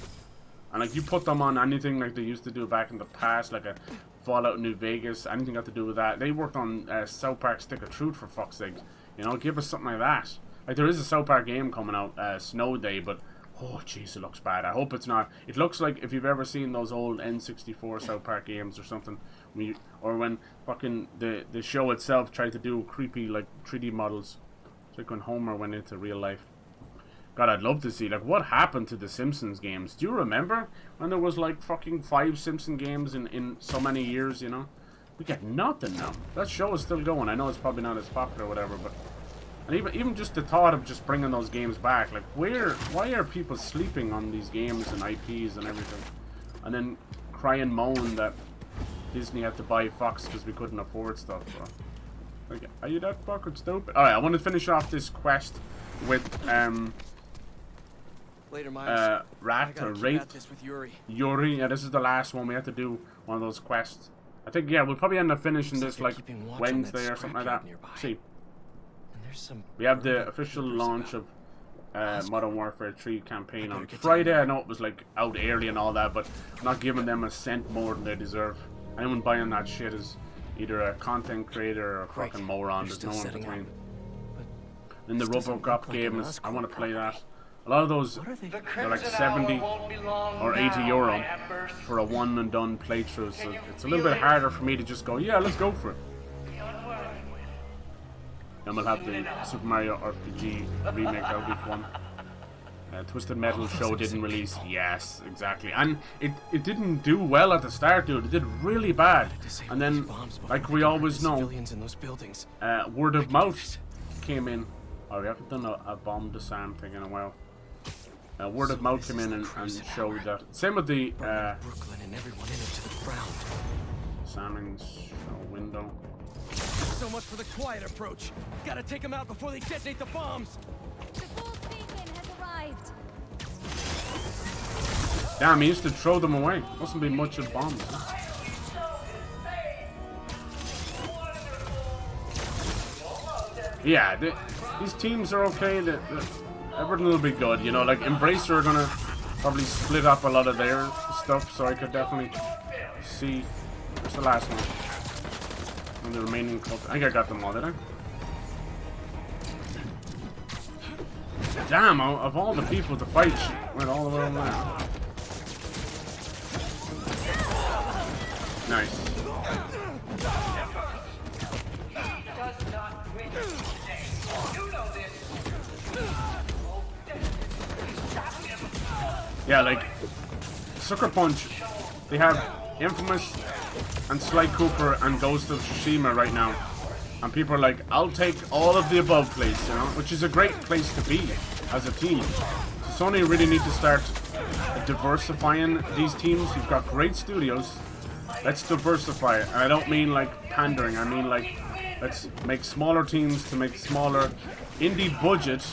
and like you put them on anything like they used to do back in the past, like a Fallout New Vegas, anything got to do with that. They worked on South Park Stick of Truth, for fuck's sake. You know, give us something like that. Like, there is a South Park game coming out, Snow Day, but oh jeez, it looks bad. I hope it's not. It looks like if you've ever seen those old N64 South Park games or something, or when fucking the show itself tried to do creepy like 3D models. It's like when Homer went into real life. God, I'd love to see, like, what happened to the Simpsons games. Do you remember when there was like fucking 5 Simpson games in so many years, you know? We get nothing now. That show is still going. I know it's probably not as popular or whatever, but and even just the thought of just bringing those games back, like, why are people sleeping on these games and IPs and everything? And then cry and moan that Disney had to buy Fox because we couldn't afford stuff, bro. Like, are you that fucking stupid? Alright, I want to finish off this quest with Later, Miles. Rat or Wraith. Yuri. Yeah, this is the last one. We have to do one of those quests. I think, yeah, we'll probably end up finishing this like Wednesday or something like that. See. We have the official launch of Modern Warfare 3 campaign on Friday. I know it was like out early and all that, but I'm not giving them a cent more than they deserve. Anyone buying that shit is either a content creator or a fucking moron. There's no in between. Then the RoboCop game is, I want to play that. A lot of those, they're like 70 or 80 euro for a one and done playthrough, so it's a little bit harder for me to just go, yeah, let's go for it. Then we'll have the Super Mario RPG remake, that'll be fun. Twisted Metal show didn't release. Yes, exactly. And it didn't do well at the start, dude. It did really bad. And then, like we always know, word of mouth came in. Oh, we haven't done a bomb disarm thing in a while. Word of mouth came in and showed that. Same with the Salmon's window. So much for the quiet approach. Gotta take them out before they detonate the bombs. The full beacon has arrived. Damn, he used to throw them away. Mustn't be much of bombs. Yeah, these teams are okay. Everything will be good, you know. Like Embracer are gonna probably split up a lot of their stuff, so I could definitely see. What's the last one? And the remaining cult. I think I got them all, did I? Damn! Of all the people to fight, went all the way over there. Nice. Yeah, like Sucker Punch, they have Infamous and Sly Cooper and Ghost of Tsushima right now, and people are like, I'll take all of the above, please, you know, which is a great place to be as a team. So Sony really need to start diversifying these teams. You've got great studios, let's diversify it. And I don't mean like pandering, I mean like let's make smaller teams to make smaller indie budget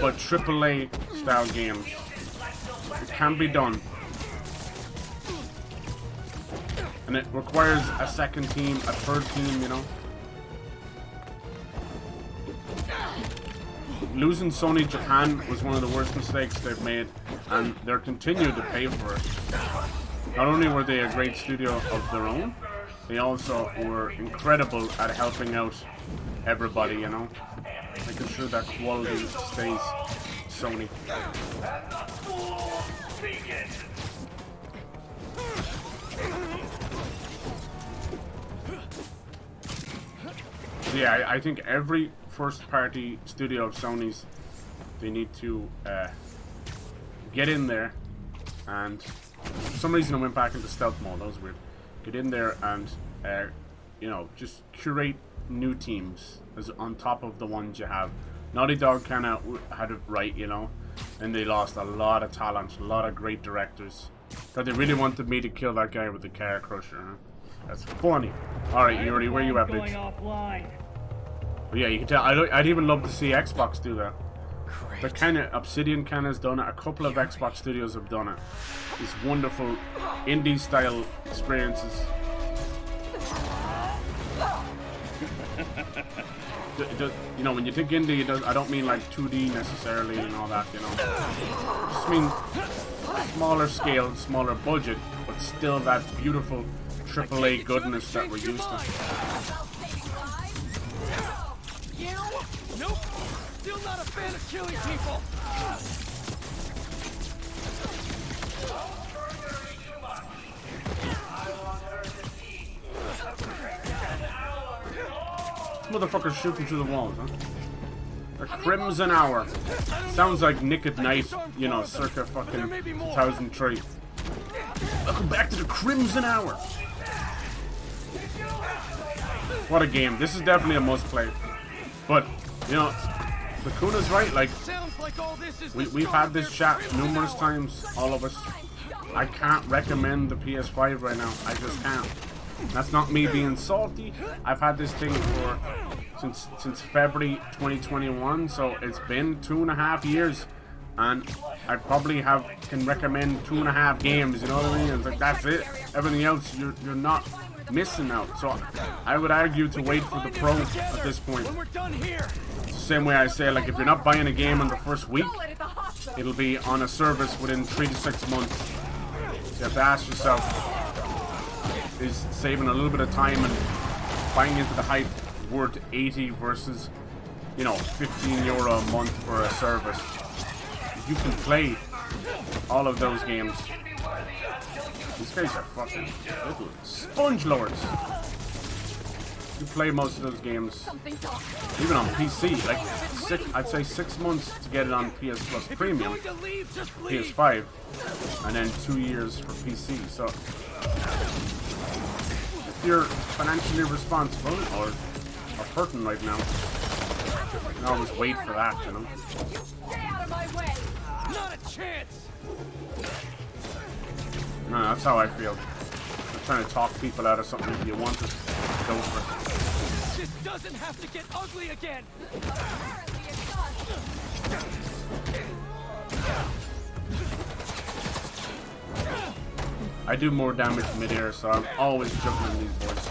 but AAA style games. It can be done. And it requires a second team, a third team, you know. Losing Sony Japan was one of the worst mistakes they've made, and they're continuing to pay for it. Not only were they a great studio of their own, they also were incredible at helping out everybody, you know. Making sure that quality stays Sony. Yeah, I think every first-party studio of Sony's, they need to get in there, and for some reason I went back into stealth mode. That was weird. Get in there and you know, just curate new teams as on top of the ones you have. Naughty Dog kind of had it right, you know, and they lost a lot of talent, a lot of great directors. But they really wanted me to kill that guy with the car crusher. Huh? That's funny. Alright, Yuri, where you at, bitch? But yeah, you can tell. I'd even love to see Xbox do that. Great. The kind of Obsidian kind of has done it. A couple of Xbox studios have done it. These wonderful indie-style experiences. You know, when you think indie, I don't mean like 2D necessarily and all that, you know. I just mean smaller scale, smaller budget, but still that beautiful AAA goodness that we're used to. You? Nope. Still not a fan of killing people. Motherfuckers shooting through the walls, huh? A Crimson Hour. Sounds like Nick at Night, you know, circa fucking 2003. Welcome back to the Crimson Hour. What a game. This is definitely a must play. But, you know, Bakuna's right, like, we've had this chat numerous times, all of us. I can't recommend the PS5 right now. I just can't. That's not me being salty. I've had this thing for since February 2021, so it's been 2.5 years, and I probably can recommend 2.5 games. You know what I mean? It's like that's it. Everything else, you're not missing out. So I would argue to wait for the Pro at this point. It's the same way I say, like, if you're not buying a game in the first week, it'll be on a service within 3 to 6 months. So you have to ask yourself, is saving a little bit of time and buying into the hype worth 80 versus, you know, €15 a month for a service? If you can play all of those games, these guys are fucking little sponge lords. You play most of those games, even on PC, like I'd say 6 months to get it on PS Plus Premium, PS5, and then 2 years for PC. So if you're financially responsible or hurting right now, you can always wait for that, you know. Stay out of my way. Not a chance. No, that's how I feel. I'm trying to talk people out of something. If you want it, go for it. This doesn't have to get ugly again. I do more damage mid-air, so I'm always jumping in these boys.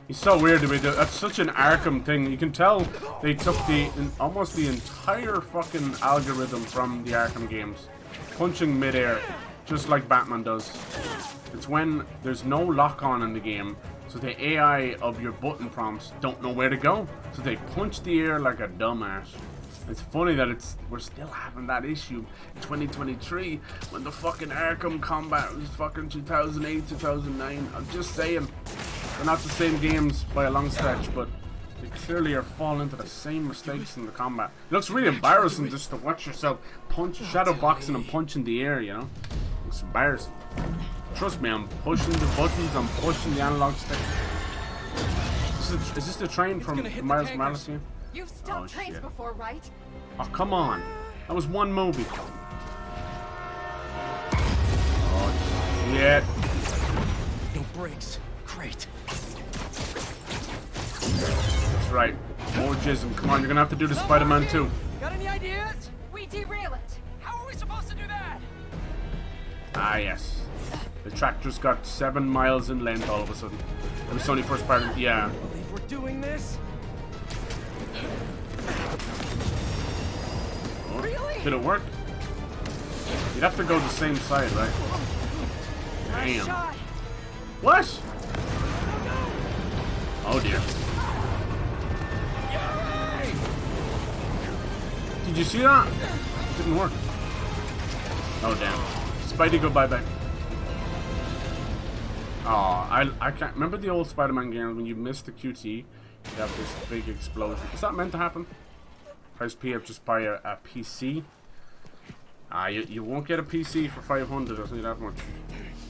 He's so weird to me. That's such an Arkham thing. You can tell they took almost the entire fucking algorithm from the Arkham games. Punching mid-air, just like Batman does. It's when there's no lock-on in the game, so the AI of your button prompts don't know where to go. So they punch the air like a dumbass. It's funny that we're still having that issue in 2023 when the fucking Arkham combat was fucking 2008, 2009. I'm just saying, they're not the same games by a long stretch, but they clearly are falling into the same mistakes in the combat. It looks really embarrassing just to watch yourself shadow boxing and punching the air, you know? It's embarrassing. Trust me, I'm pushing the buttons, I'm pushing the analog stick. Is this the train from the Miles Morales game? You've stopped trains before, right? Oh, come on. That was one movie. Oh, shit. No brakes. Great. That's right. More jism. Come on, you're gonna have to do the Spiderman too. Got any ideas? We derail it. How are we supposed to do that? Ah, yes. The track just got 7 miles in length all of a sudden. It was only first part. Yeah. If we're doing this. Oh, did it work? You'd have to go the same side, right? Damn. What? Oh dear. Did you see that? Didn't work. Oh damn. Spidey, go bye-bye. Oh, I can't remember the old Spider-Man games when you missed the QT, you have this big explosion. Is that meant to happen? Price PF just buy a PC. You won't get a PC for 500, I'll tell you that much.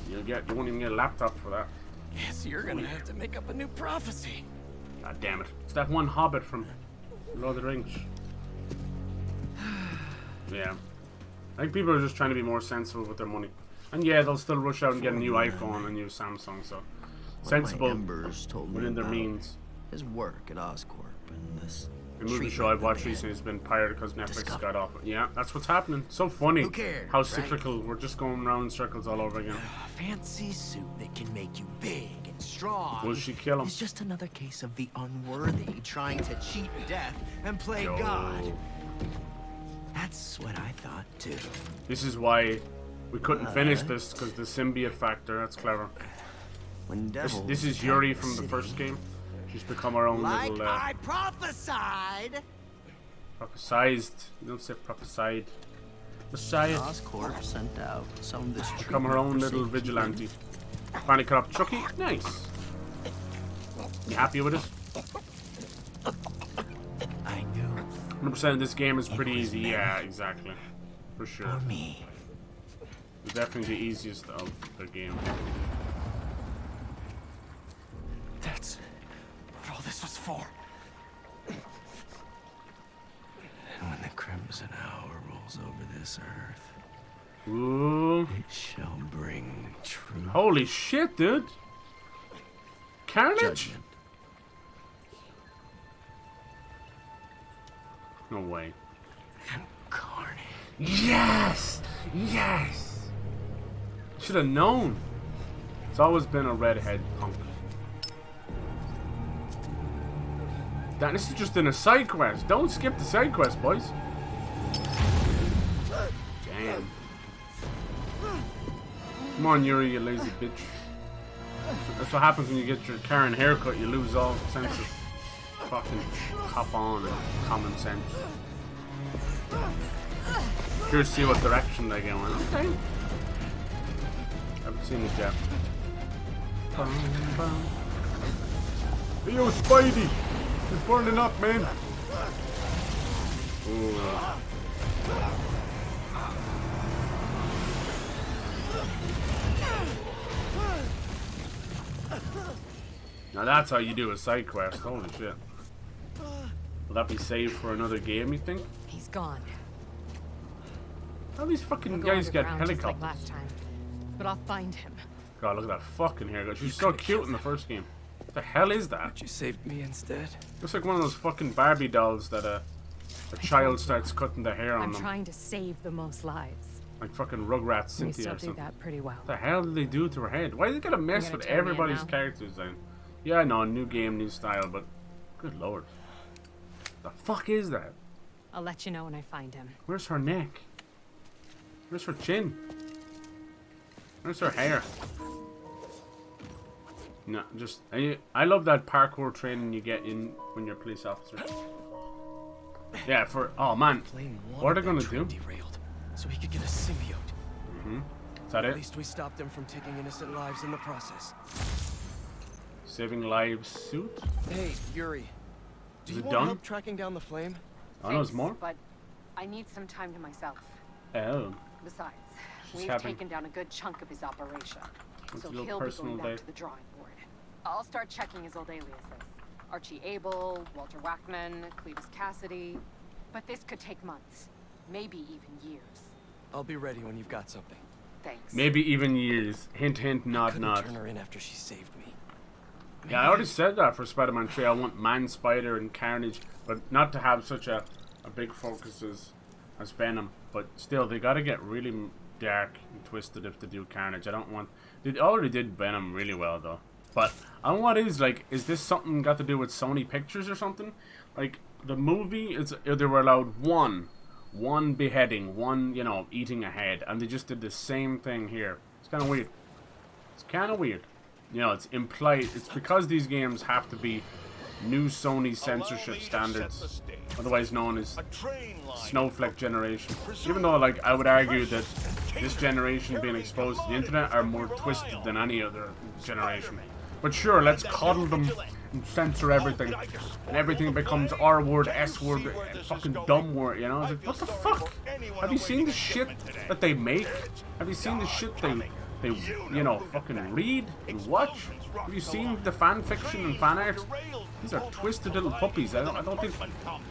You won't even get a laptop for that. Guess you're gonna have to make up a new prophecy. God damn it. It's that one Hobbit from Lord of the Rings. Yeah. I think people are just trying to be more sensible with their money. And yeah, they'll still rush out and get a new iPhone and a new Samsung, so sensible within their means. His work at Oscorp and this. The movie show I've watched recently has been pirated because Netflix got off. Yeah, that's what's happening. So funny. Who cares, how right? cyclical. We're just going round in circles all over again. A fancy suit that can make you big and strong. Will she kill him? It's just another case of the unworthy trying to cheat death and play God. That's what I thought too. This is why we couldn't finish this, because the symbiote factor. That's clever. When This is Yuri from the first game. She's become her own little. I prophesied. Prophesized. You don't say prophesied. Messiah. Oscorp sent out some of this. Become her own little vigilante. Finally cut off Chucky. Nice. You happy with it? I knew. 100% this game is pretty easy. Yeah, exactly. For sure. For me. It's definitely the easiest of the game. That's what all this was for. And when the Crimson Hour rolls over this earth, Ooh. it shall bring true Holy shit, dude. Carnage? judgment. No way. And carnage. Yes! Yes! Should have known. It's always been a redhead punk. Damn, this is just in a side quest. Don't skip the side quest, boys. Damn. Come on, Yuri, you lazy bitch. That's what happens when you get your Karen haircut. You lose all sense of fucking cop on and common sense. Curious to see what direction they go in. Okay. Haven't seen it yet. Hey, yo, Spidey! It's burning up, man! Ooh. Now that's how you do a side quest. Holy shit. Will that be saved for another game, you think? He's gone. How these fucking We'll go guys get underground just like helicopters? last time. But I'll find him. God, look at that fucking haircut. She's so cute in the first game. What the hell is that? You saved me instead. Looks like one of those fucking Barbie dolls that a child starts cutting the hair on I'm them. trying to save the most lives. Like fucking Rugrats We Cynthia still or do something. that pretty well. What the hell did they do to her head? Why did they gotta mess gonna with turn me in everybody's now? characters then? Yeah, I know, new game, new style, but good lord. The fuck is that? I'll let you know when I find him. Where's her neck? Where's her chin? Where's her hair? No, just I love that parkour training you get in when you're a police officer. Yeah, for oh man, what are they gonna do? Derailed, so he could get a symbiote. Is that At it? least we stopped him from taking innocent lives in the process. Saving lives suit? Hey, Yuri. Do Is you it want done? help tracking down the flame? Oh no, there's more. But I need some time to myself. Oh, Besides, She's we've having- taken down a good chunk of his operation. It's So a little he'll be personal going back day. to the drawing board. I'll start checking his old aliases. Archie Abel, Walter Wackman, Cletus Cassidy. But this could take months. Maybe even years. I'll be ready when you've got something. Thanks. maybe even years. Hint, hint, nod, Couldn't nod. turn her in after she saved me. Yeah, I already said that for Spider-Man 3. I want Man Spider and Carnage, but not to have such a big focus as Venom. But still, they gotta get really dark and twisted if they do Carnage. I don't want... They already did Venom really well, though. But I don't know what is, like, is this something got to do with Sony Pictures or something? Like, the movie, they were allowed one beheading, one, you know, eating a head, and they just did the same thing here. It's kind of weird. It's kind of weird. You know, it's implied. It's because these games have to be new Sony censorship standards, otherwise known as Snowflake Generation. Even though, like, I would argue that this generation being exposed to the internet are more twisted than any other generation. But sure, let's coddle them and censor everything, and everything becomes R word, S word, fucking dumb word. You know, it's like, what the fuck? Have you seen the shit that they make? Have you seen the shit they you know, fucking read and watch? Have you seen the fan fiction and fan art? These are twisted little puppies. I don't think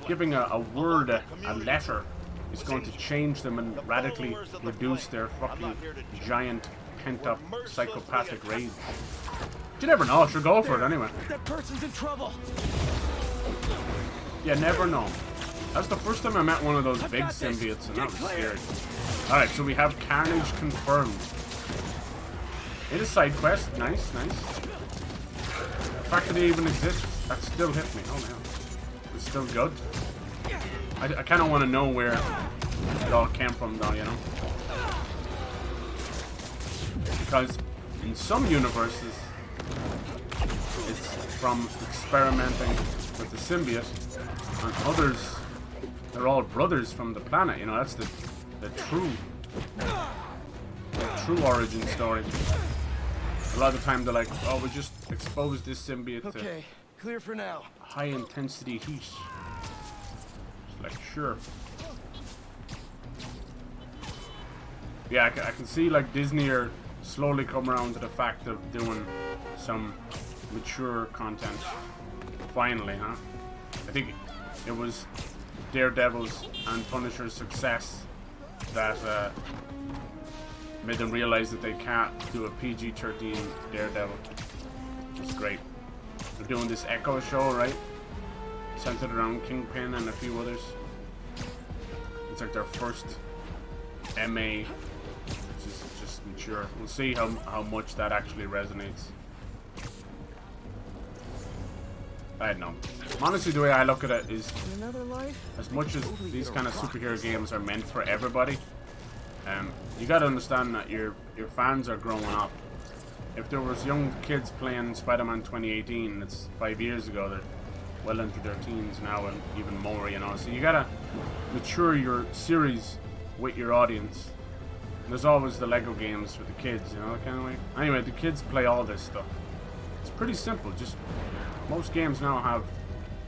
giving a word, a letter, is going to change them and radically reduce their fucking giant pent-up psychopathic rage. You never know. Sure, go for it anyway. That person's in trouble. You never know. That's the first time I met one of those big symbiotes, and that was scary. Alright, so we have Carnage confirmed. It is side quest. Nice, nice. The fact that it even exists, that still hit me. Oh man. It's still good. I kind of want to know where it all came from, though, you know? Because in some universes, it's from experimenting with the symbiote, and others, they're all brothers from the planet, you know? That's the true origin story. A lot of the time they're like, oh, we just exposed this symbiote to clear for now. high intensity heat. It's like, sure. Yeah, I can see like Disney are slowly come around to the fact of doing some mature content. Finally, huh? I think it was Daredevil's and Punisher's success that made them realize that they can't do a PG-13 Daredevil. It's great. They're doing this Echo show, right? Centered around Kingpin and a few others. It's like their first MA, which is just mature. We'll see how much that actually resonates. I don't know. Honestly, the way I look at it is, as much as these kind of superhero games are meant for everybody, you gotta understand that your fans are growing up. If there was young kids playing Spider-Man 2018, it's 5 years ago, they're well into their teens now and even more, you know. So you gotta mature your series with your audience. And there's always the Lego games for the kids, you know, that kind of way. Anyway, the kids play all this stuff. It's pretty simple. Just most games now have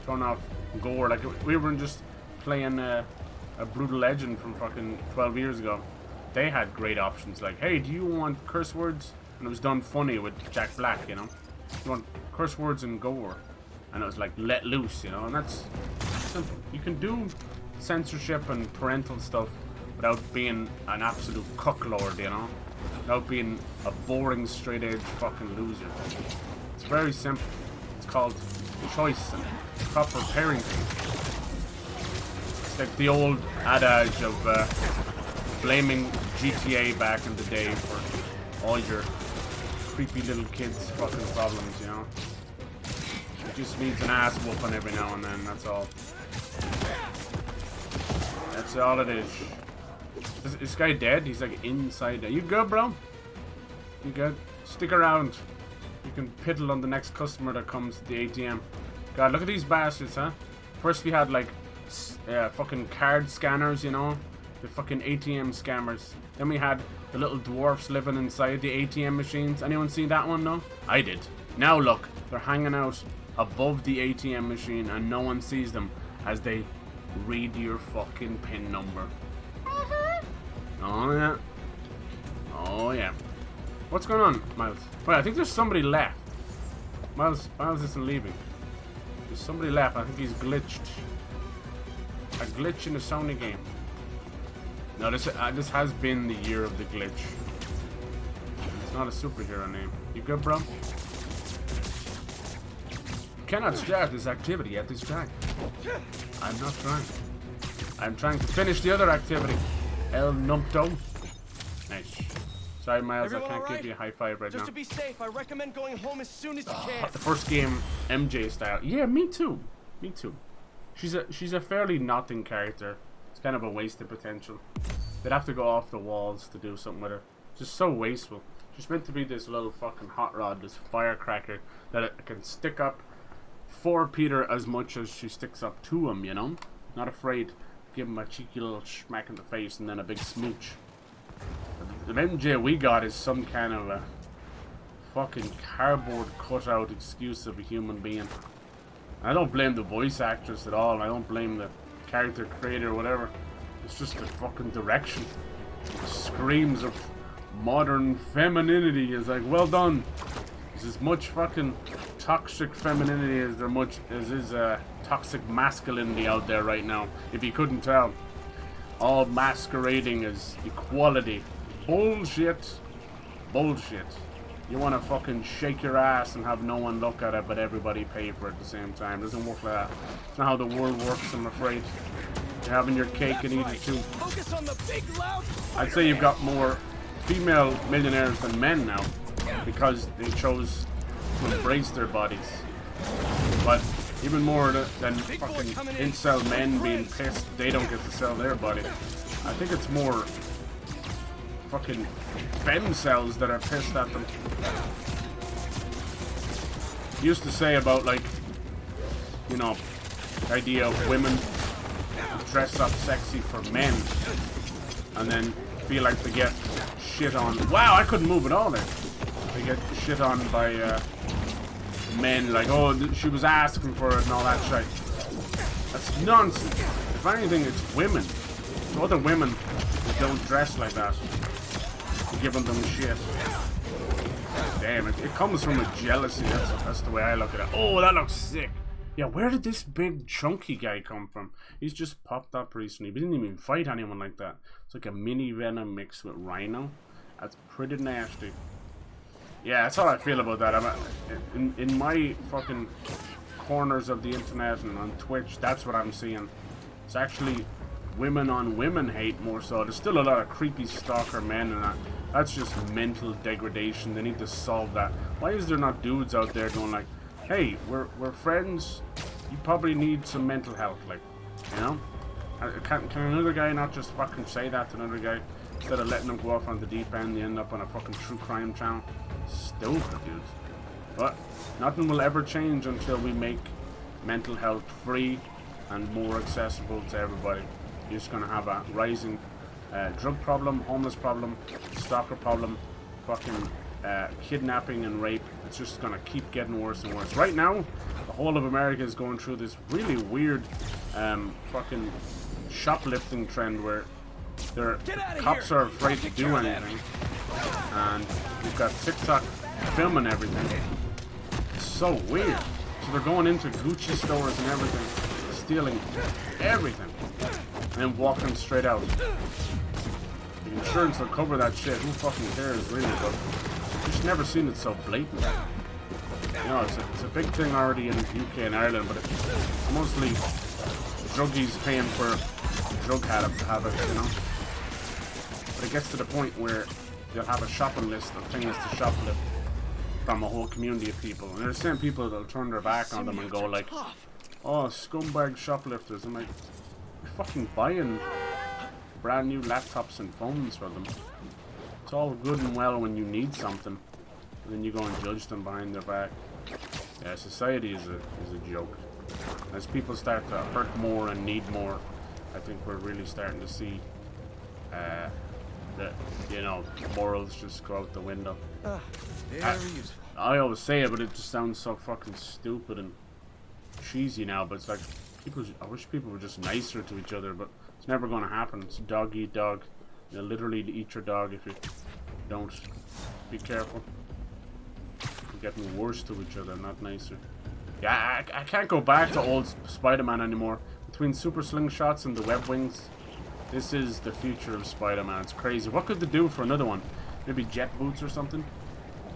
turn off gore. Like we were just playing a Brutal Legend from fucking 12 years ago. They had great options like, hey, do you want curse words? And it was done funny with Jack Black, you know. You want curse words and gore. And it was like let loose, you know, and that's simple. You can do censorship and parental stuff without being an absolute cucklord, you know. Without being a boring straight edge fucking loser. It's very simple. It's called choice and proper parenting. It's like the old adage of blaming GTA back in the day for all your creepy little kids' fucking problems, you know. It just needs an ass whooping every now and then, that's all. That's all it is. Is this guy dead? He's like inside there. You good, bro? You good? Stick around. You can piddle on the next customer that comes to the ATM. God, look at these bastards, huh? First we had like fucking card scanners, you know? The fucking ATM scammers. Then we had the little dwarfs living inside the ATM machines. Anyone see that one, no? I did. Now look, they're hanging out above the ATM machine and no one sees them as they read your fucking PIN number. Oh yeah. Oh yeah. What's going on, Miles? Wait, I think there's somebody left. Miles isn't leaving. There's somebody left. I think he's glitched. A glitch in a Sony game. No, this has been the year of the glitch. It's not a superhero name. You good, bro? Cannot start this activity at this time. I'm not trying. I'm trying to finish the other activity. El Numpto. Nice. Sorry, Miles, I can't give you a high five right now. Just to be safe, I recommend going home as soon as you can. The first game, MJ style. Yeah, me too. Me too. She's a fairly nothing character. It's kind of a wasted potential. They'd have to go off the walls to do something with her. Just so wasteful. She's meant to be this little fucking hot rod, this firecracker that it can stick up for Peter as much as she sticks up to him, you know? Not afraid to give him a cheeky little smack in the face and then a big smooch. The MJ we got is some kind of a fucking cardboard cutout excuse of a human being. I don't blame the voice actress at all. I don't blame the character creator or whatever. It's just the fucking direction. The screams of modern femininity is like, well done. There's as much fucking toxic femininity as there is toxic masculinity out there right now, if you couldn't tell. all masquerading as equality. Bullshit. Bullshit. You want to fucking shake your ass and have no one look at it, but everybody pay for it at the same time. It doesn't work like that. It's not how the world works, I'm afraid. You're having your cake and eat it too. Focus on the big, loud I'd say you've got more female millionaires than men now, because they chose to embrace their bodies. But even more than fucking incel men being pissed they don't get to sell their body. I think it's more fucking femcells that are pissed at them. Used to say about, like, you know, the idea of women dress up sexy for men and then feel like they get shit on. Wow, I couldn't move at all there. They get shit on by men, like, oh, she was asking for it and all that shit. That's nonsense. If anything, it's women. So other women that don't dress like that, giving them shit. Damn, it comes from a jealousy. That's the way I look at it. Oh, that looks sick. Yeah, where did this big chunky guy come from? He's just popped up recently. We didn't even fight anyone like that. It's like a mini Venom mixed with Rhino. That's pretty nasty. Yeah, that's how I feel about that. In my fucking corners of the internet and on Twitch, that's what I'm seeing. It's actually women on women hate more so. There's still a lot of creepy stalker men and that. That's just mental degradation. They need to solve that. Why is there not dudes out there going like, hey, we're friends. You probably need some mental health, like, you know? Can another guy not just fucking say that to another guy instead of letting them go off on the deep end? They end up on a fucking true crime channel. Stupid, dudes. But nothing will ever change until we make mental health free and more accessible to everybody. You're just gonna have a rising drug problem, homeless problem, stalker problem, fucking kidnapping and rape. It's just gonna keep getting worse and worse. Right now, the whole of America is going through this really weird fucking shoplifting trend where the cops are afraid to do anything, and you've got TikTok filming everything. It's so weird. So they're going into Gucci stores and everything, stealing everything, and then walking straight out. The insurance will cover that shit. Who fucking cares, really? But I've just never seen it so blatant. You know, it's a big thing already in the UK and Ireland, but it's mostly druggies paying for drug habits, you know? But it gets to the point where they'll have a shopping list of things to shoplift from a whole community of people. And there's the same people that'll turn their back on them and go like, oh, scumbag shoplifters. I'm like, you're fucking buying brand new laptops and phones for them. It's all good and well when you need something, and then you go and judge them behind their back. Yeah, society is a joke. As people start to hurt more and need more, I think we're really starting to see that, you know, morals just go out the window. I always say it, but it just sounds so fucking stupid and cheesy now. But it's like, I wish people were just nicer to each other, but it's never going to happen. It's dog eat dog. You'll literally eat your dog if you don't. Be careful. You're getting worse to each other, not nicer. Yeah, I can't go back to old Spider-Man anymore. Between super slingshots and the web wings, this is the future of Spider-Man. It's crazy. What could they do for another one? Maybe jet boots or something?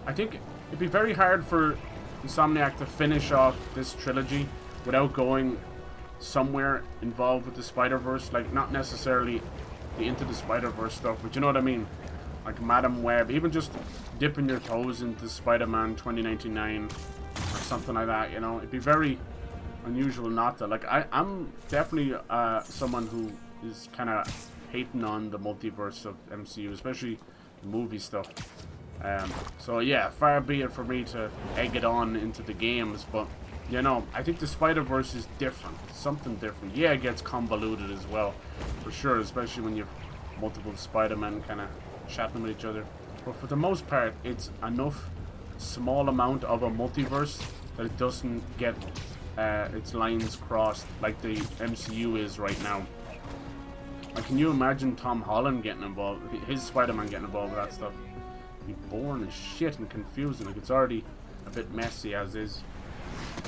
I think it'd be very hard for Insomniac to finish off this trilogy without going somewhere involved with the Spider-Verse. Like, not necessarily the Into the Spider-Verse stuff, but you know what I mean? Like Madam Web, even just dipping your toes into Spider-Man 2099 or something like that, you know? It'd be very unusual not to. Like, I'm definitely someone who is kind of hating on the multiverse of MCU, especially the movie stuff. So yeah, far be it for me to egg it on into the games, but you know, I think the Spider-Verse is different. Something different. Yeah, it gets convoluted as well, for sure, especially when you've multiple Spider-Men kind of chatting with each other. But for the most part, it's enough small amount of a multiverse that it doesn't get its lines crossed like the MCU is right now. Like, can you imagine Tom Holland getting involved, his Spider-Man getting involved with that stuff? It'd be boring as shit and confusing. Like, it's already a bit messy as is.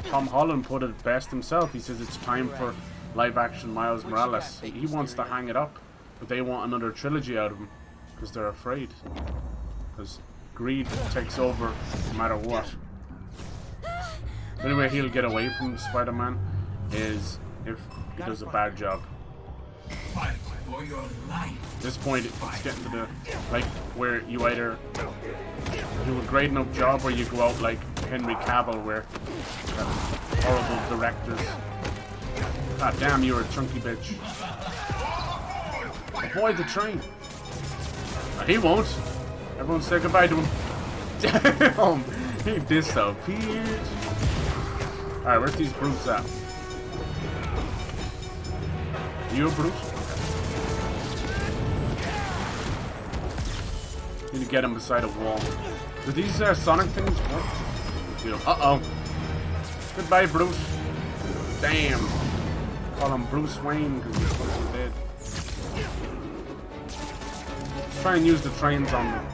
Tom Holland put it best himself. He says it's time for live-action Miles Morales. He wants to hang it up. but they want another trilogy out of him because they're afraid. Because greed takes over no matter what. The only way he'll get away from Spider-Man is if he does a bad job. Fight for your life. At this point, it's getting to the, like, where you either do a great enough job or you go out like Henry Cavill, where horrible directors. God damn, you're a chunky bitch. Avoid the train. He won't. Everyone say goodbye to him. Damn, he disappeared. Alright, where's these brutes at? Are you a brute? Need to get him beside a wall. Do these Sonic things work? Uh-oh. Goodbye, Bruce. Damn. Call him Bruce Wayne because he's fucking dead. Let's try and use the trains on them.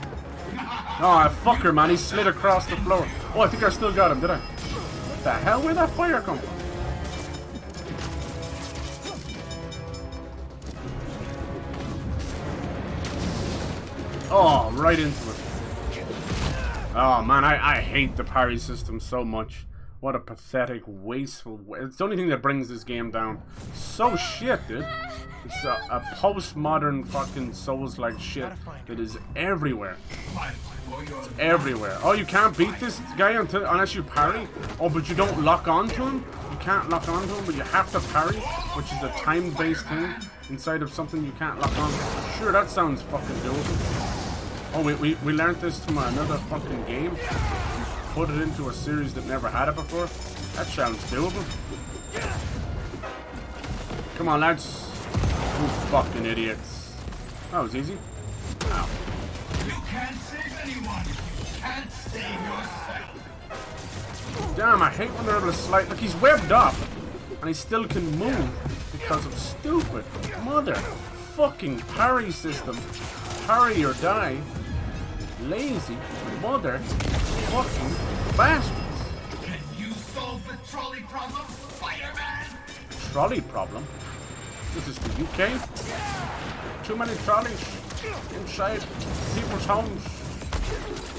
Oh, fucker, man. He slid across the floor. Oh, I think I still got him, did I? What the hell? Where'd that fire come from? Oh, right into it. Oh, man, I hate the parry system so much. What a pathetic, wasteful way. It's the only thing that brings this game down. So shit, dude. It's a postmodern fucking Souls-like shit that is everywhere. It's everywhere. Oh, you can't beat this guy unless you parry? Oh, but you don't lock onto him? You can't lock onto him, but you have to parry, which is a time-based thing inside of something you can't lock on. Sure, that sounds fucking doable. Oh, we learned this from another fucking game. Put it into a series that never had it before. That sounds doable. Come on, lads. You fucking idiots. That was easy. Ow. You can't save anyone. You can't save yourself. Damn, I hate when they're able to slide. Look, he's webbed up. And he still can move because of stupid mother fucking parry system. Parry or die. Lazy mother fucking bastards. Can you solve the trolley problem, Spider-Man? Trolley problem? This is the UK? Too many trolleys inside people's homes.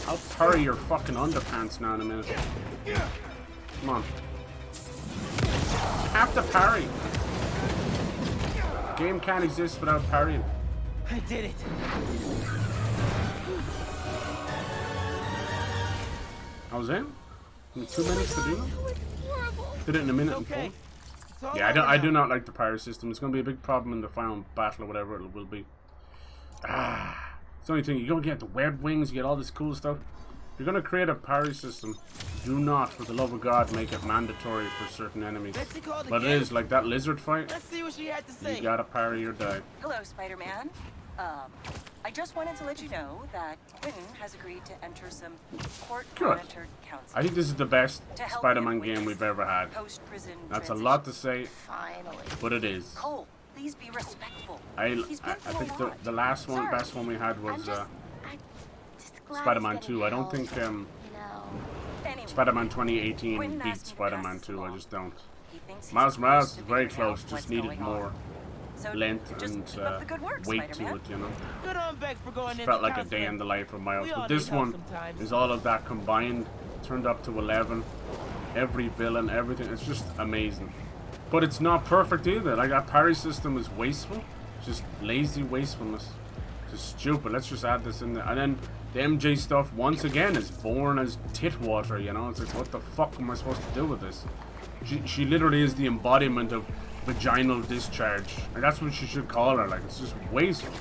I'll parry your fucking underpants now in a minute. Come on. You have to parry. The game can't exist without parrying. I did it. I was in? 2 minutes to do it? Did it in a minute and 4? Yeah, I do not like the parry system. It's going to be a big problem in the final battle or whatever it will be. It's the only thing. You're going to get the web wings, you get all this cool stuff. If you're going to create a parry system, do not, for the love of God, make it mandatory for certain enemies. But it is, like that lizard fight. Let's see what she had to say. You gotta parry or die. Hello, Spider-Man. I just wanted to let you know that Quentin has agreed to enter some court-monitored counseling. I think this is the best Spider-Man game we've ever had. That's a lot to say, but it is. Cole, please be respectful. I think the last one, best one we had was Spider-Man 2. I don't think Spider-Man 2018 beat Spider-Man 2. I just don't. Miles Morales is very close. Just needed more length and weight to it, you know. It felt like a day in the life of Miles. But this one is all of that combined, turned up to 11. Every villain, everything. It's just amazing. But it's not perfect either. Like, that parry system is wasteful. Just lazy wastefulness. Just stupid. Let's just add this in there. And then the MJ stuff, once again, is born as tit water, you know. It's like, what the fuck am I supposed to do with this? She literally is the embodiment of vaginal discharge. Like, that's what she should call her. Like, it's just wasteful.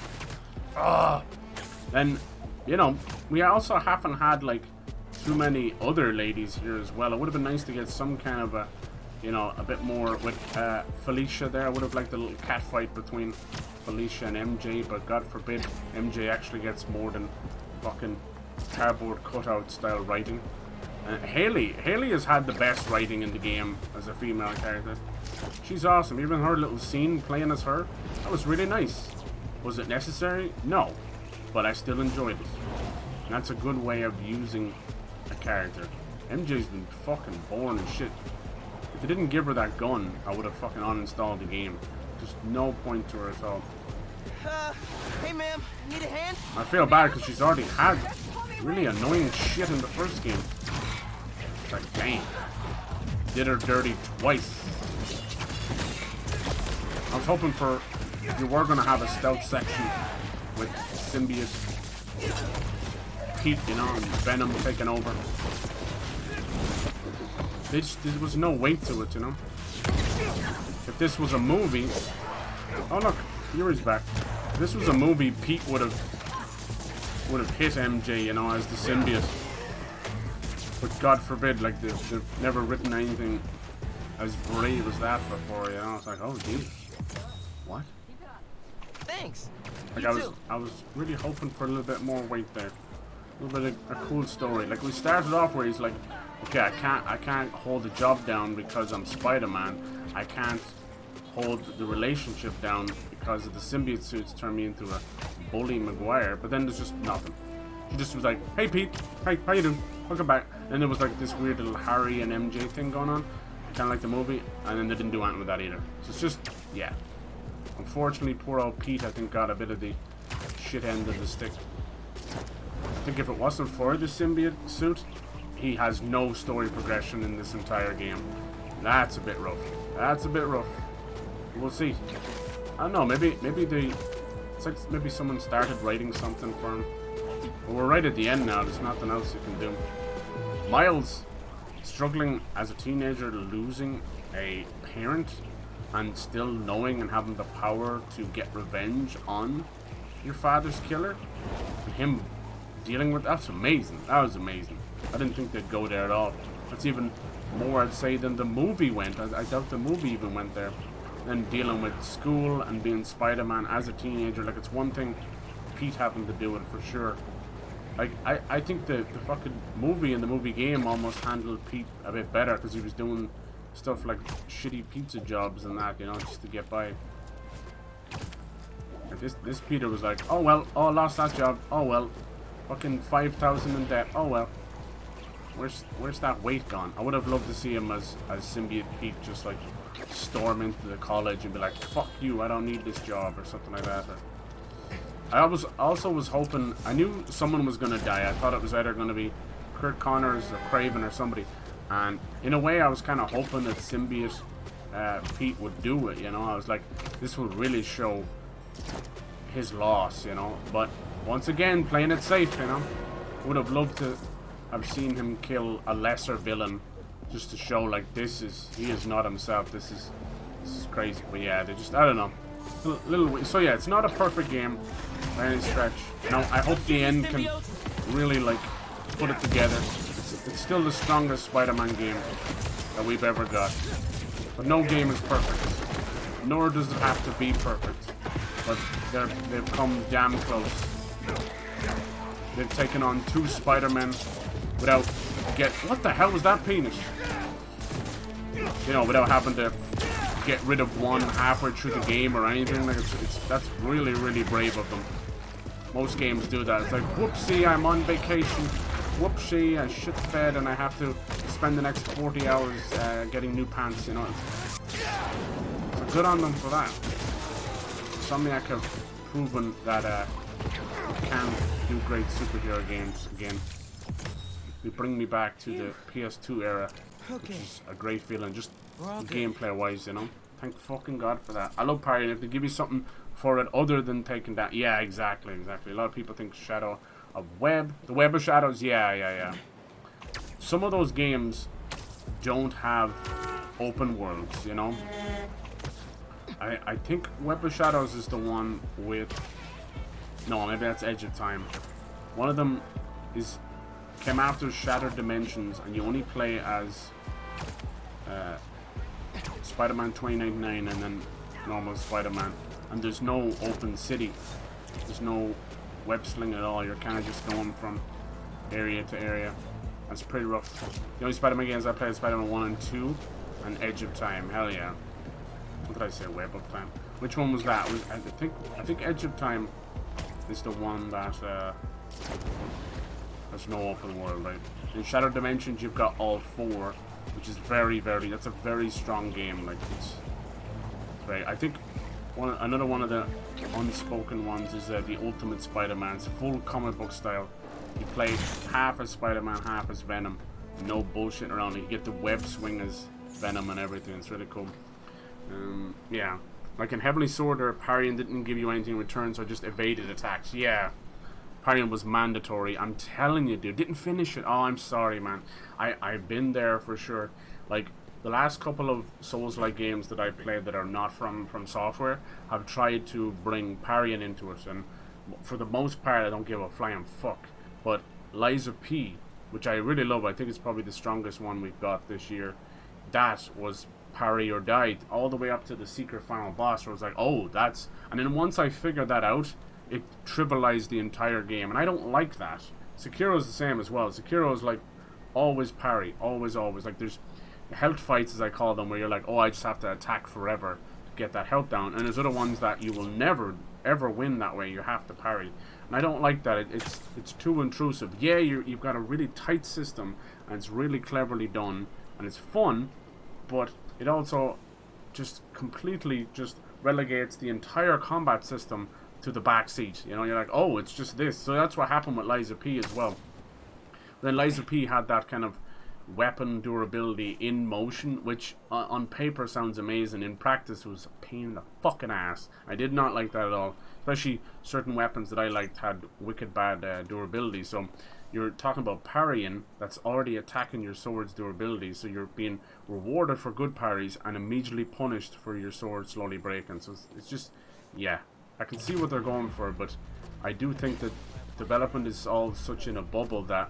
And, you know, we also haven't had, like, too many other ladies here as well. It would have been nice to get some kind of a, you know, a bit more with Felicia there. I would have liked a little cat fight between Felicia and MJ, but God forbid MJ actually gets more than fucking cardboard cutout style writing. Haley has had the best writing in the game as a female character. She's awesome. Even her little scene playing as her, that was really nice. Was it necessary? No. But I still enjoyed it. And that's a good way of using a character. MJ's been fucking boring and shit. If they didn't give her that gun, I would have fucking uninstalled the game. Just no point to her at all. Hey, ma'am, need a hand? I feel bad because she's already had really annoying shit in the first game. It's like, dang. Did her dirty twice. I was hoping for, you were going to have a stealth section with symbiote Pete, you know, and Venom taking over. There was no weight to it, you know. If this was a movie... Oh look, Yuri's back. If this was a movie, Pete would have hit MJ, you know, as the symbiote. But God forbid, like, they've never written anything as brave as that before, you know. It's like, oh, geez. What? Thanks. Like, I was really hoping for a little bit more weight there. A little bit of a cool story. Like, we started off where he's like, okay, I can't hold the job down because I'm Spider-Man. I can't hold the relationship down because of the symbiote suits turn me into a bully Maguire. But then there's just nothing. He just was like, hey Pete, hey, how you doing? Welcome back. And there was like this weird little Harry and MJ thing going on, kind of like the movie. And then they didn't do anything with that either. So it's just, yeah. Unfortunately, poor old Pete, I think, got a bit of the shit end of the stick. I think if it wasn't for the symbiote suit, he has no story progression in this entire game. That's a bit rough. That's a bit rough. We'll see. I don't know, maybe it's like maybe someone started writing something for him. But we're right at the end now, there's nothing else you can do. Miles, struggling as a teenager, losing a parent, and still knowing and having the power to get revenge on your father's killer, and him dealing with that's amazing. That was amazing. I didn't think they'd go there at all. That's even more, I'd say, than the movie went. I doubt the movie even went there. Then dealing with school and being Spider-Man as a teenager, like, it's one thing Pete having to do it for sure. Like, I think the fucking movie and the movie game almost handled Pete a bit better because he was doing stuff like shitty pizza jobs and that, you know, just to get by. Like this Peter was like, oh well, oh, I lost that job, oh well, fucking 5,000 in debt, oh well. Where's that weight gone? I would have loved to see him as symbiote Pete just like storm into the college and be like, fuck you, I don't need this job or something like that. Or, I also was hoping, I knew someone was gonna die. I thought it was either gonna be Kurt Connors or Craven or somebody. And in a way, I was kind of hoping that symbiote Pete would do it, you know. I was like, this will really show his loss, you know. But once again, playing it safe, you know. Would have loved to have seen him kill a lesser villain, just to show like he is not himself. This is crazy. But yeah, they just, I don't know. So yeah, it's not a perfect game by any stretch. No, I hope the end can really like put it together. It's still the strongest Spider-Man game that we've ever got. But no game is perfect. Nor does it have to be perfect. But they've come damn close. They've taken on 2 Spider-Men without what the hell was that penis? You know, without having to get rid of one halfway through the game or anything. Like that's really, really brave of them. Most games do that. It's like, whoopsie, I'm on vacation. Whoopsie, I shit the bed and I have to spend the next 40 hours getting new pants, you know. So good on them for that. Insomniac have proven that can do great superhero games again. They bring me back to the PS2 era, which is a great feeling, just gameplay wise, you know. Thank fucking God for that. I love parrying. If they give you something for it other than taking that, yeah, exactly. A lot of people think Shadow of Web, the Web of Shadows, yeah. Some of those games don't have open worlds, you know. I think Web of Shadows is the one with, no, maybe that's Edge of Time. One of them came after Shattered Dimensions, and you only play as Spider-Man 2099 and then normal Spider-Man, and there's no open city, there's no web sling at all. You're kind of just going from area to area. That's pretty rough. The only Spider-Man games I played are Spider-Man 1 and 2 and Edge of Time. Hell yeah. What did I say? Web of Time. Which one was that? I think Edge of Time is the one that there's no open world, right? In Shattered Dimensions, you've got all 4, which is very, very. That's a very strong game. Like it's very. I think another one of the unspoken ones is the Ultimate Spider-Man. It's full comic book style. You play half as Spider-Man, half as Venom. No bullshit around it. You get the web swing as Venom and everything. It's really cool. Yeah. Like in Heavenly Sword, parrying didn't give you anything in return, so I just evaded attacks. Yeah. Parrying was mandatory. I'm telling you, dude. Didn't finish it. Oh, I'm sorry, man. I've been there for sure. Like, the last couple of Souls-like games that I played that are not from software have tried to bring parrying into it, and for the most part, I don't give a flying fuck. But Liza P, which I really love, I think it's probably the strongest one we've got this year, that was parry or die all the way up to the secret final boss, where I was like, oh, that's... And then once I figured that out, it trivialized the entire game, and I don't like that. Sekiro's the same as well. Sekiro's like always parry, always. Like there's health fights, as I call them, where you're like, oh, I just have to attack forever to get that health down, and there's other ones that you will never ever win that way. You have to parry, and I don't like that. It's too intrusive. Yeah, you've got a really tight system, and it's really cleverly done, and it's fun, but it also just completely just relegates the entire combat system to the back seat. You know, you're like, oh, it's just this. So that's what happened with Liza P as well. Then Liza P had that kind of weapon durability in motion, which on paper sounds amazing. In practice was a pain in the fucking ass. I did not like that at all. Especially certain weapons that I liked had wicked bad durability. So you're talking about parrying that's already attacking your sword's durability, so you're being rewarded for good parries and immediately punished for your sword slowly breaking. So it's just, yeah, I can see what they're going for, but I do think that development is all such in a bubble that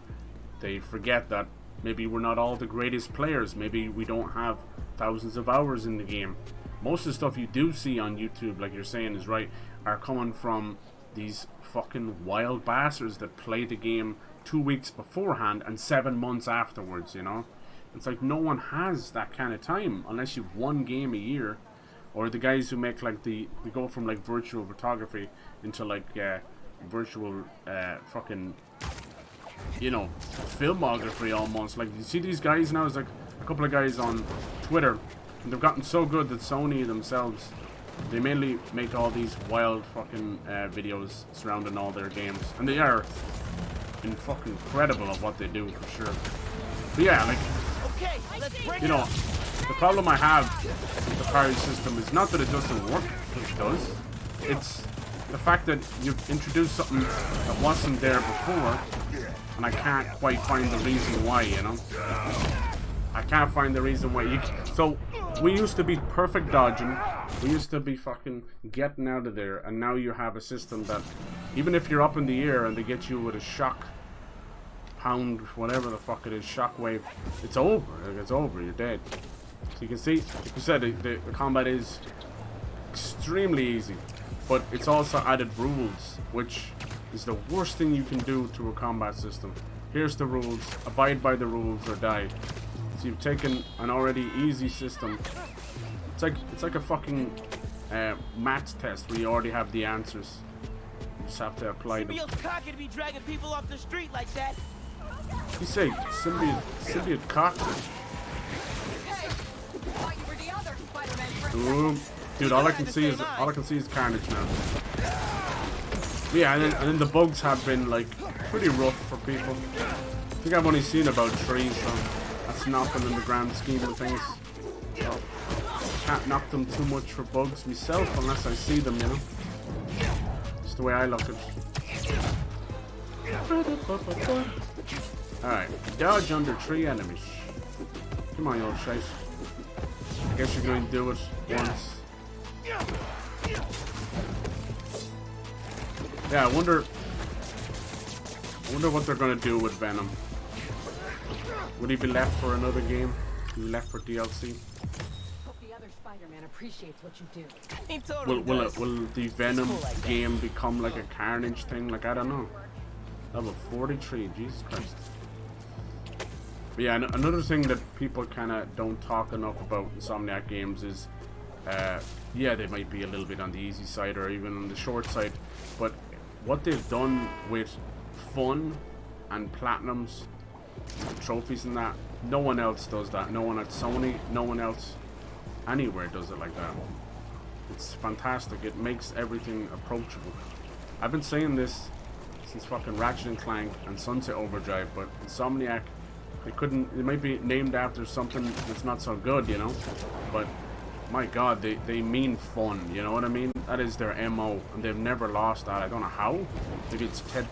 they forget that maybe we're not all the greatest players. Maybe we don't have thousands of hours in the game. Most of the stuff you do see on YouTube, like you're saying is right, are coming from these fucking wild bastards that play the game 2 weeks beforehand and 7 months afterwards, you know? It's like no one has that kind of time unless you've one game a year. Or the guys who make like we go from like virtual photography into like virtual fucking, you know, filmography almost. Like, you see these guys now, there's like a couple of guys on Twitter, and they've gotten so good that Sony themselves, they mainly make all these wild fucking videos surrounding all their games, and they are fucking incredible at what they do for sure. But yeah, like, you know, the problem I have with the parry system is not that it doesn't work, because it does. It's the fact that you've introduced something that wasn't there before, and I can't quite find the reason why, you know? I can't find the reason why. So, we used to be perfect dodging, we used to be fucking getting out of there, and now you have a system that, even if you're up in the air and they get you with a shock pound, whatever the fuck it is, shockwave, it's over. It's over, you're dead. So you can see, like you said, the combat is extremely easy, but it's also added rules, which is the worst thing you can do to a combat system. Here's the rules, abide by the rules or die. So you've taken an already easy system. It's like a fucking maths test where you already have the answers. You just have to apply them. Symbiote be dragging people off the street like that. You say symbiote cock? Ooh, dude, all I can see is carnage now. Yeah, and then the bugs have been like pretty rough for people. I think I've only seen about 3, so that's nothing in the grand scheme of things. So, can't knock them too much for bugs myself unless I see them, you know. Just the way I look at it. Alright, dodge under 3 enemies. Come on, you old shite. I guess you're going to do it once. Yeah, I wonder what they're going to do with Venom. Would he be left for another game? Be left for DLC? Hope the other Spider-Man appreciates what you do. Will the Venom game become like a Carnage thing? Like, I don't know. Level 43, Jesus Christ. But yeah, another thing that people kind of don't talk enough about Insomniac games is, yeah, they might be a little bit on the easy side or even on the short side, but what they've done with fun and platinums, trophies and that, no one else does that. No one at Sony, no one else anywhere does it like that. It's fantastic. It makes everything approachable. I've been saying this since fucking Ratchet and Clank and Sunset Overdrive, but Insomniac, they might be named after something that's not so good, you know, but my god, they mean fun, you know what I mean? That is their MO, and they've never lost that. I don't know how. Maybe it's Ted